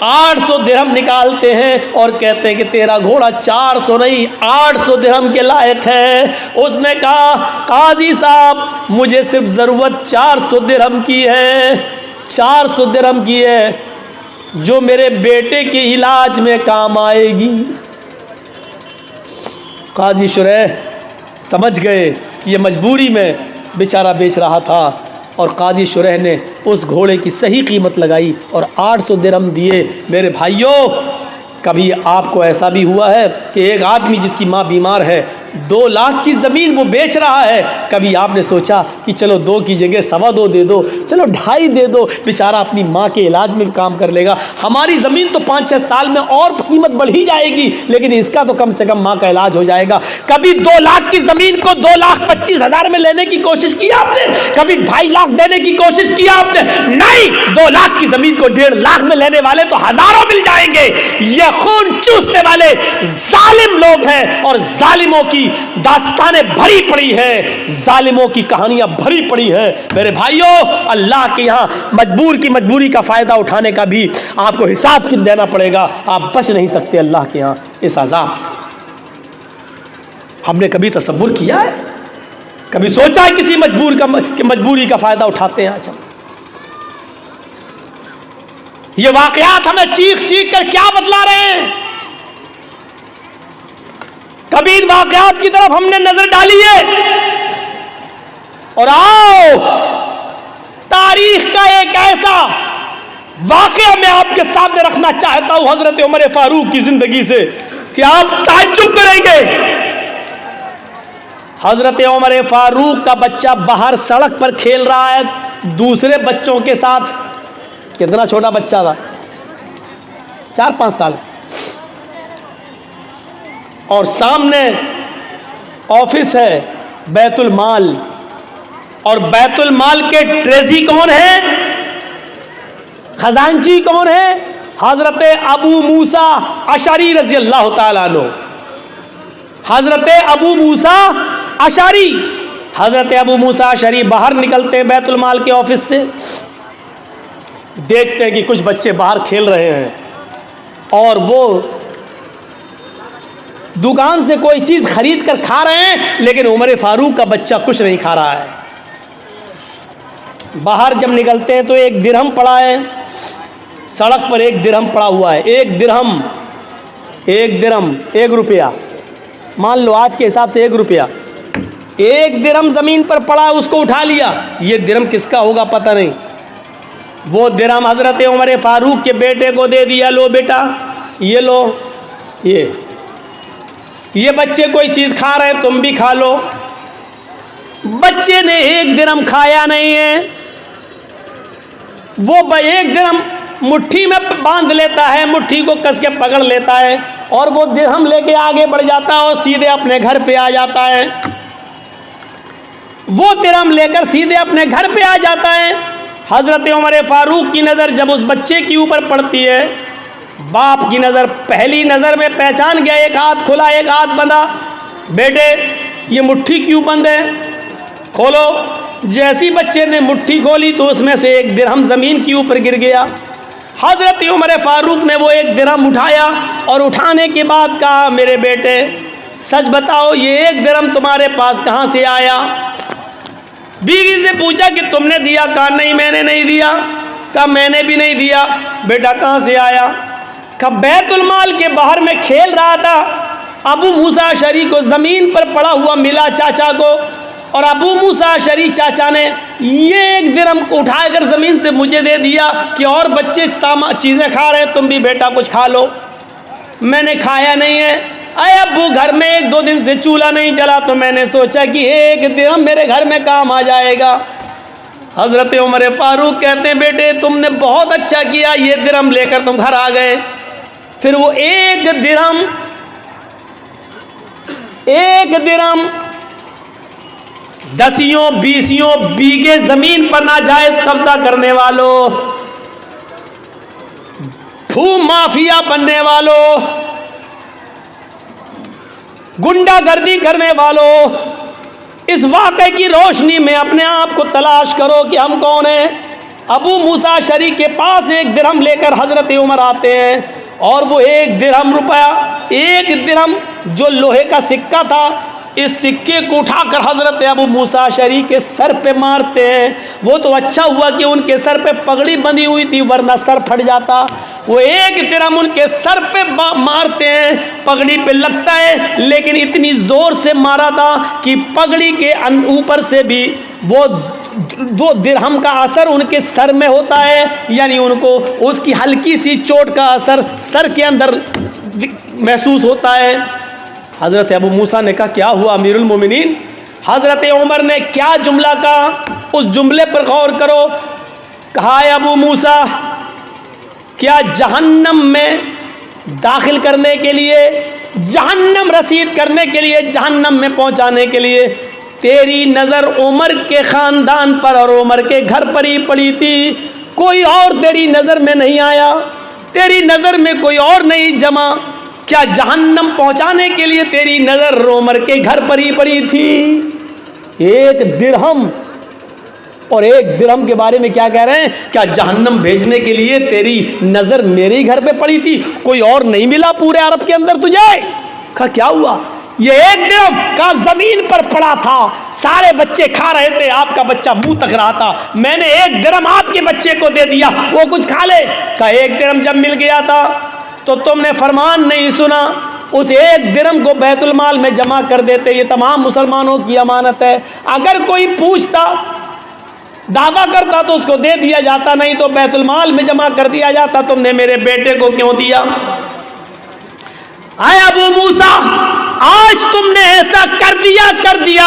800 दिरहम निकालते हैं और कहते हैं कि तेरा घोड़ा 400 नहीं 800 दिरहम के लायक है। उसने कहा काजी साहब मुझे सिर्फ ज़रूरत 400 दिरहम की है, 400 दिरहम की है जो मेरे बेटे के इलाज में काम आएगी। काजी शुरैह समझ गए ये मजबूरी में बेचारा बेच रहा था और काजी शुरैह ने उस घोड़े की सही कीमत लगाई और 800 दिरहम दिए। मेरे भाइयों कभी आपको ऐसा भी हुआ है कि एक आदमी जिसकी माँ बीमार है 2 लाख की ज़मीन वो बेच रहा है, कभी आपने सोचा कि चलो 2 की जगह 2.25 दे दो, चलो 2.5 दे दो, बेचारा अपनी माँ के इलाज में काम कर लेगा, हमारी ज़मीन तो 5-6 साल में और कीमत बढ़ ही जाएगी लेकिन इसका तो कम से कम माँ का इलाज हो जाएगा। कभी 2 लाख की ज़मीन को 2,25,000 में लेने की कोशिश की आपने? कभी 2.5 लाख देने की कोशिश की आपने? नहीं, 2 लाख की ज़मीन को 1.5 लाख में लेने वाले तो हज़ारों मिल जाएंगे। ये खून चूसने वाले जालिम लोग हैं और जालिमों की दास्तानें भरी पड़ी है, जालिमों की कहानियां भरी पड़ी है। मेरे भाइयों अल्लाह के यहाँ मजबूर की मजबूरी का फायदा उठाने का भी आपको हिसाब देना पड़ेगा, आप बच नहीं सकते अल्लाह के यहाँ इस अजाब से। हमने कभी तसव्वुर किया है, कभी सोचा है किसी मजबूरी का फायदा उठाते हैं? आज हम ये वाकयात हमें चीख चीख कर क्या बतला रहे हैं? कभी इन वाकयात की तरफ हमने नजर डाली है? और आओ तारीख का एक ऐसा वाकया मैं आपके सामने रखना चाहता हूं हजरत उमर फारूक की जिंदगी से कि आप ताज्जुब करेंगे। हजरत उमर फारूक का बच्चा बाहर सड़क पर खेल रहा है दूसरे बच्चों के साथ। कितना छोटा बच्चा था, 4-5 साल, और सामने ऑफिस है बैतुल माल, और बैतुल माल के ट्रेजी कौन है, खजांची कौन है? हजरत अबू मूसा अशरी रजी अल्लाह ताला अन्हु। हजरत अबू मूसा अशरी, हजरत अबू मूसा अशरी बाहर निकलते हैं बैतुल माल के ऑफिस से, देखते हैं कि कुछ बच्चे बाहर खेल रहे हैं और वो दुकान से कोई चीज़ खरीद कर खा रहे हैं, लेकिन उमर फारूक का बच्चा कुछ नहीं खा रहा है। बाहर जब निकलते हैं तो 1 दिरहम पड़ा है, सड़क पर 1 दिरहम पड़ा हुआ है। 1 दिरहम 1 रुपया, मान लो आज के हिसाब से 1 रुपया। 1 दिरहम ज़मीन पर पड़ा, उसको उठा लिया। ये दिरहम किसका होगा पता नहीं, वो दिरहम हज़रत उमर फारूक के बेटे को दे दिया, लो बेटा ये लो, ये बच्चे कोई चीज़ खा रहे हैं, तुम भी खा लो। बच्चे ने 1 दिरहम खाया नहीं है, वो 1 दिरहम मुट्ठी में बांध लेता है, मुट्ठी को कस के पकड़ लेता है और वो दिरहम लेके आगे बढ़ जाता है और सीधे अपने घर पे आ जाता है। वो दिरहम लेकर सीधे अपने घर पे आ जाता है। हजरत उमर फारूक की नज़र जब उस बच्चे के ऊपर पड़ती है, बाप की नज़र पहली नज़र में पहचान गया, एक हाथ खुला एक हाथ बंधा। बेटे ये मुट्ठी क्यों बंद है, खोलो। जैसी बच्चे ने मुट्ठी खोली तो उसमें से 1 दिरहम ज़मीन के ऊपर गिर गया। हज़रत उमर फारूक ने वो 1 दिरहम उठाया और उठाने के बाद कहा, मेरे बेटे सच बताओ ये 1 दिरहम तुम्हारे पास कहाँ से आया। बीवी से पूछा कि तुमने दिया, कहा नहीं मैंने नहीं दिया। कहा मैंने भी नहीं दिया। बेटा कहाँ से आया। कहा बैतुल माल के बाहर में खेल रहा था, अबू मूसा अशरी को ज़मीन पर पड़ा हुआ मिला चाचा को, और अबू मूसा अशरी चाचा ने ये 1 दिरहम को उठाकर ज़मीन से मुझे दे दिया कि और बच्चे चीज़ें खा रहे हैं, तुम भी बेटा कुछ खा लो। मैंने खाया नहीं है। अरे अबू घर में 1-2 दिन से चूल्हा नहीं जला तो मैंने सोचा कि 1 दिरहम मेरे घर में काम आ जाएगा। हज़रत उमर फारूक कहते हैं, बेटे तुमने बहुत अच्छा किया, ये दिरहम लेकर तुम घर आ गए। फिर वो 1 दिरहम 10-20 बीघे ज़मीन पर नाजायज कब्जा करने वालों, भू माफिया बनने वालों, गुंडागर्दी करने वालों, इस वाक़े की रोशनी में अपने आप को तलाश करो कि हम कौन हैं। अबू मूसा अशरी के पास 1 दिरहम लेकर हज़रत उमर आते हैं और वो 1 दिरहम रुपया, 1 दिरहम जो लोहे का सिक्का था, इस सिक्के को उठाकर हज़रत अबू मूसा अशरी के सर पे मारते हैं। वो तो अच्छा हुआ कि उनके सर पे पगड़ी बंधी हुई थी, वरना सर फट जाता। वो 1 दिरहम उनके सर पे मारते हैं, पगड़ी पे लगता है, लेकिन इतनी ज़ोर से मारा था कि पगड़ी के ऊपर से भी वो 2 दिरहम का असर उनके सर में होता है, यानी उनको उसकी हल्की सी चोट का असर सर के अंदर महसूस होता है। हज़रत अबू मूसा ने कहा क्या हुआ अमीरुल मोमिनीन। हज़रत उमर ने क्या जुमला कहा, उस जुमले पर गौर करो। कहा अबू मूसा, क्या जहन्नम में दाखिल करने के लिए, जहन्नम रसीद करने के लिए, जहन्नम में पहुंचाने के लिए तेरी नज़र उमर के ख़ानदान पर और उमर के घर पर ही पड़ी थी, कोई और तेरी नज़र में नहीं आया, तेरी नज़र में कोई और नहीं जमा। क्या जहन्नम पहुंचाने के लिए तेरी नज़र उमर के घर पर ही पड़ी थी। 1 दिरहम, और 1 दिरहम के बारे में क्या कह रहे हैं, क्या जहन्नम भेजने के लिए तेरी नज़र मेरे ही घर पे पड़ी थी, कोई और नहीं मिला पूरे अरब के अंदर तुझे। कहा क्या हुआ। ये 1 दिरहम का ज़मीन पर पड़ा था, सारे बच्चे खा रहे थे, आपका बच्चा मुंह तक रहा था, मैंने 1 दिरहम आपके बच्चे को दे दिया, वो कुछ खा ले। कहा 1 दिरहम जब मिल गया था तो तुमने फरमान नहीं सुना, उस 1 दिरहम को बैतुल माल में जमा कर देते, ये तमाम मुसलमानों की अमानत है। अगर कोई पूछता, दावा करता तो उसको दे दिया जाता, नहीं तो बैतुल माल में जमा कर दिया जाता। तुमने मेरे बेटे को क्यों दिया। आए अबू मूसा, आज तुमने ऐसा कर दिया,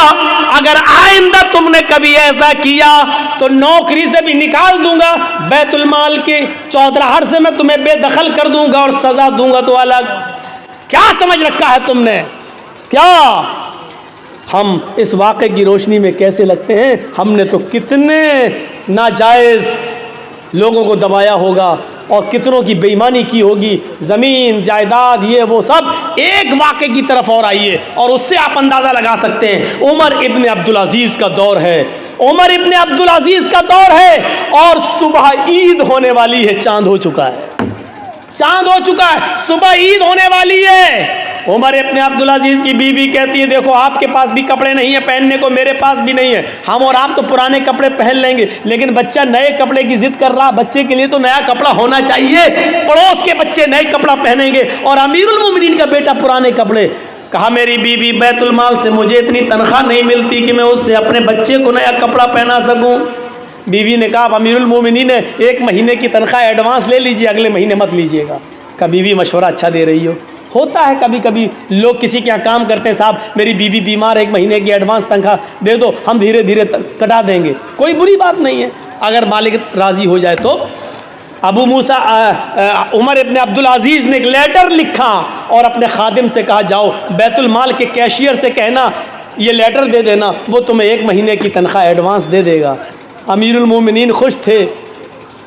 अगर आइंदा तुमने कभी ऐसा किया तो नौकरी से भी निकाल दूंगा, बैतुल माल के चौधराहट से मैं तुम्हें बेदखल कर दूंगा और सजा दूंगा तो अलग। क्या समझ रखा है तुमने। क्या हम इस वाक़े की रोशनी में कैसे लगते हैं। हमने तो कितने नाजायज़ लोगों को दबाया होगा और कितनों की बेईमानी की होगी, ज़मीन जायदाद ये वो सब। एक वाक़े की तरफ और आइए और उससे आप अंदाज़ा लगा सकते हैं। उमर इब्न अब्दुल अज़ीज़ का दौर है, उमर इब्न अब्दुल अज़ीज़ का दौर है और सुबह ईद होने वाली है। चांद हो चुका है, चांद हो चुका है, सुबह ईद होने वाली है। उमर इब्न अब्दुल अज़ीज़ की बीवी कहती है देखो आपके पास भी कपड़े नहीं है पहनने को, मेरे पास भी नहीं है, हम और आप तो पुराने कपड़े पहन लेंगे, लेकिन बच्चा नए कपड़े की जिद कर रहा, बच्चे के लिए तो नया कपड़ा होना चाहिए। पड़ोस के बच्चे नए कपड़ा पहनेंगे और अमीरुल मोमिनीन का बेटा पुराने कपड़े। कहा मेरी बीवी बैतुल माल से मुझे इतनी तनख्वाह नहीं मिलती कि मैं उससे अपने बच्चे को नया कपड़ा पहना सकूं। बीवी ने कहा अमीरुल मोमिनीन ने 1 महीने की तनख्वाह एडवांस ले लीजिए, अगले महीने मत लीजिएगा। कहा बीवी मशवरा अच्छा दे रही हो, होता है कभी कभी लोग किसी के यहाँ काम करते हैं, साहब मेरी बीवी बीमार है, 1 महीने की एडवांस तनख्वाह दे दो, हम धीरे धीरे कटा देंगे, कोई बुरी बात नहीं है अगर मालिक राज़ी हो जाए तो। अबू मूसा उमर इब्न अब्दुल अजीज़ ने एक लेटर लिखा और अपने खादिम से कहा, जाओ बैतुल माल के कैशियर से कहना ये लेटर दे देना, वो तुम्हें 1 महीने की तनख्वाह एडवांस दे देगा। अमीरुल मोमिनीन खुश थे,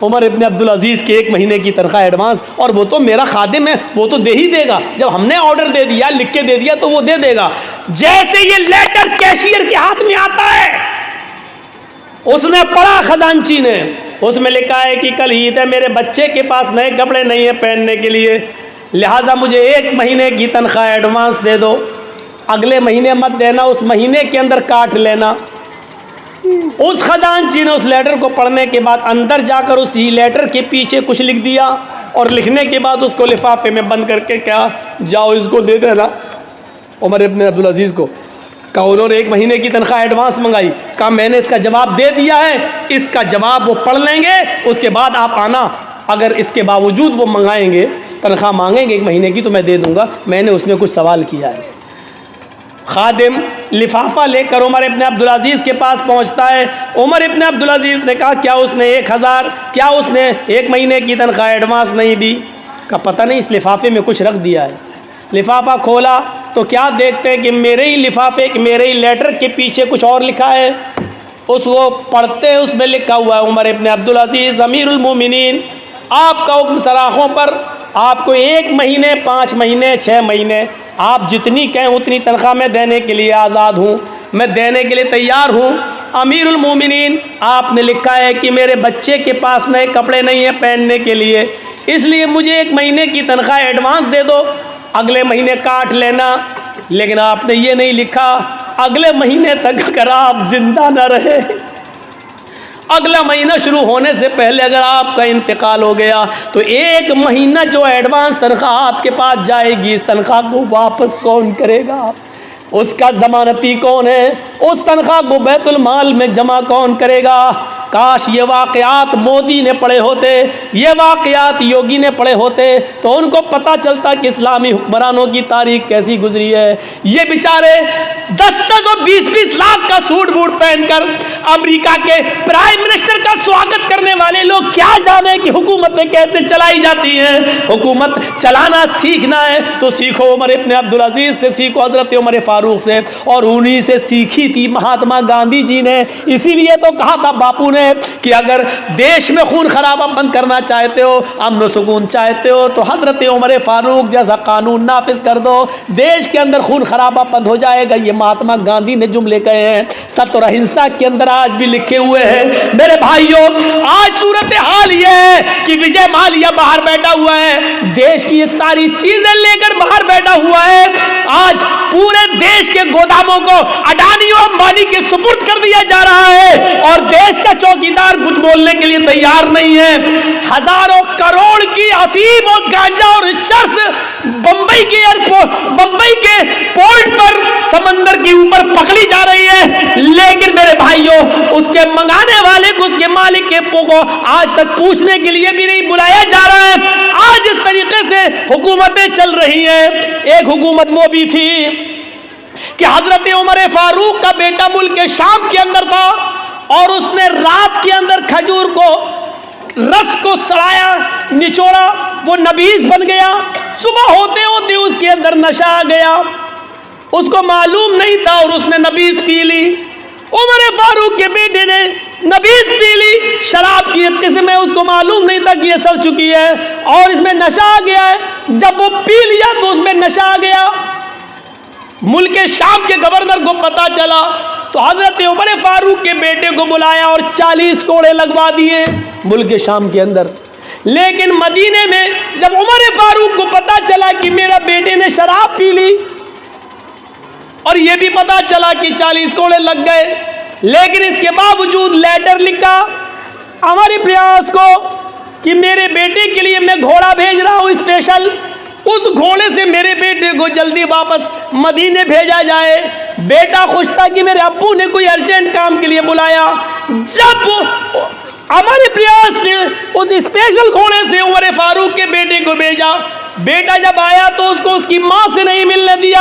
उमर इब्न अब्दुल अजीज़ के 1 महीने की तनख्वाह एडवांस, और वो तो मेरा खादिम है, वो तो दे ही देगा, जब हमने ऑर्डर दे दिया, लिख के दे दिया तो वो दे देगा। जैसे ये लेटर कैशियर के हाथ में आता है, उसने पढ़ा खजांची ने, उसमें लिखा है कि कल ईद है, मेरे बच्चे के पास नए कपड़े नहीं है पहनने के लिए, लिहाजा मुझे 1 महीने की तनख्वाह एडवांस दे दो, अगले महीने मत देना, उस महीने के अंदर काट लेना। उस खजांची ने उस लेटर को पढ़ने के बाद अंदर जाकर उसी लेटर के पीछे कुछ लिख दिया और लिखने के बाद उसको लिफाफे में बंद करके क्या, जाओ इसको दे देना उमर इब्न अब्दुल अजीज़ को। कहा उन्होंने 1 महीने की तनख्वाह एडवांस मंगाई, कहा मैंने इसका जवाब दे दिया है, इसका जवाब वो पढ़ लेंगे, उसके बाद आप आना, अगर इसके बावजूद वो मंगाएंगे, तनख्वाह मांगेंगे 1 महीने की, तो मैं दे दूंगा, मैंने उसमें कुछ सवाल किया है। खादिम लिफाफा लेकर उमर इब्न अब्दुल अजीज़ के पास पहुंचता है। उमर इब्न अब्दुल अजीज़ ने कहा, क्या उसने 1000, क्या उसने 1 महीने की तनख्वाह एडवांस नहीं दी? का पता नहीं, इस लिफाफे में कुछ रख दिया है। लिफाफा खोला तो क्या देखते हैं कि मेरे ही लिफाफे, मेरे ही लेटर के पीछे कुछ और लिखा है। उसको पढ़ते हैं, उसमें लिखा हुआ है, उमर इब्न अब्दुल अजीज़ अमीरुल मोमिनीन, आपका हुक्म सराखों पर, आपको 1 महीने, 5 महीने, 6 महीने, आप जितनी कहें उतनी तनख्वाह मैं देने के लिए आज़ाद हूँ, मैं देने के लिए तैयार हूँ। अमीरुल मोमिनीन, आपने लिखा है कि मेरे बच्चे के पास नए कपड़े नहीं हैं पहनने के लिए, इसलिए मुझे 1 महीने की तनख्वाह एडवांस दे दो, अगले महीने काट लेना। लेकिन आपने ये नहीं लिखा, अगले महीने तक अगर आप जिंदा न रहे, अगला महीना शुरू होने से पहले अगर आपका इंतकाल हो गया, तो 1 महीना जो एडवांस तनख्वाह आपके पास जाएगी, इस तनख्वाह को वापस कौन करेगा? उसका ज़मानती कौन है? उस तनख्वाह को बैतुल माल में जमा कौन करेगा? काश ये वाक़यात मोदी ने पढ़े होते, ये वाक़यात योगी ने पढ़े होते, तो उनको पता चलता कि इस्लामी हुक्मरानों की तारीख कैसी गुजरी है। ये बेचारे 10-10 और 20-20 लाख का सूट बूट पहनकर अमेरिका के प्राइम मिनिस्टर का स्वागत करने वाले लोग क्या जाने कि हुकूमतें कैसे चलाई जाती हैं। हुकूमत चलाना सीखना है तो सीखो उमर इब्न अब्दुल अजीज़ से, सीखो हज़रत उमर फारूक से, और उन्हीं से सीखी थी महात्मा गांधी जी ने। इसीलिए तो कहा था बापू ने कि अगर देश में खून खराबा बंद करना चाहते हो, अमन सुकून चाहते हो, तो हजरत उमर फारूक जैसा कानून नाफिज कर दो, देश के अंदर खून खराबा बंद हो जाएगा। ये महात्मा गांधी ने जुमले कहे हैं, सत्य और अहिंसा के अंदर आज भी लिखे हुए हैं। मेरे भाइयों, आज सूरत हाल ये है कि विजय माल्या बाहर बैठा हुआ है, देश की ये सारी चीजें लेकर बाहर बैठा हुआ है। आज पूरे देश के गोदामों को अडानी और अंबानी के सुपुर्द कर दिया जा रहा है और देश का चौकीदार कुछ बोलने के लिए तैयार नहीं है। हजारों करोड़ की अफीम और गांजा और चर्स बंबई के एयरपोर्ट, बंबई के पोर्ट पर समंदर के ऊपर पकड़ी जा रही है, लेकिन मेरे भाइयों उसके मंगाने वाले को, उसके मालिक के को आज तक पूछने के लिए भी नहीं बुलाया जा रहा है। आज इस तरीके से हुकूमतें चल रही हैं। एक हुकूमत वो भी थी कि हजरत उमर फारूक का बेटा मुल्क के शाम के अंदर था और उसने रात के अंदर खजूर को, रस को सड़ाया, निचोड़ा, वो नबीज बन गया। सुबह होते होते उसके अंदर नशा आ गया, उसको मालूम नहीं था और उसने नबीज पी ली। उमर फारूक के बेटे ने नबीज पी ली, शराब की एक किस्म है, उसको मालूम नहीं था कि ये सड़ चुकी है और इसमें नशा आ गया है। जब वो पी लिया तो उसमें नशा आ गया। मुल्क शाम के गवर्नर को पता चला तो हजरत उमर फारूक के बेटे को बुलाया और 40 कोड़े लगवा दिए मुल्क शाम के अंदर। लेकिन मदीने में जब उमर फारूक को पता चला कि मेरा बेटे ने शराब पी ली और यह भी पता चला कि 40 कोड़े लग गए, लेकिन इसके बावजूद लेटर लिखा हमारे प्रयास को कि मेरे बेटे के लिए मैं घोड़ा भेज रहा हूं स्पेशल, उस घोड़े से मेरे बेटे को जल्दी वापस मदीने भेजा जाए। बेटा खुश था कि मेरे अब्बू ने कोई अर्जेंट काम के लिए बुलाया। जब हमारे प्रयास ने उस स्पेशल घोड़े से उमर फारूक के बेटे को भेजा, बेटा जब आया तो उसको उसकी माँ से नहीं मिलने दिया,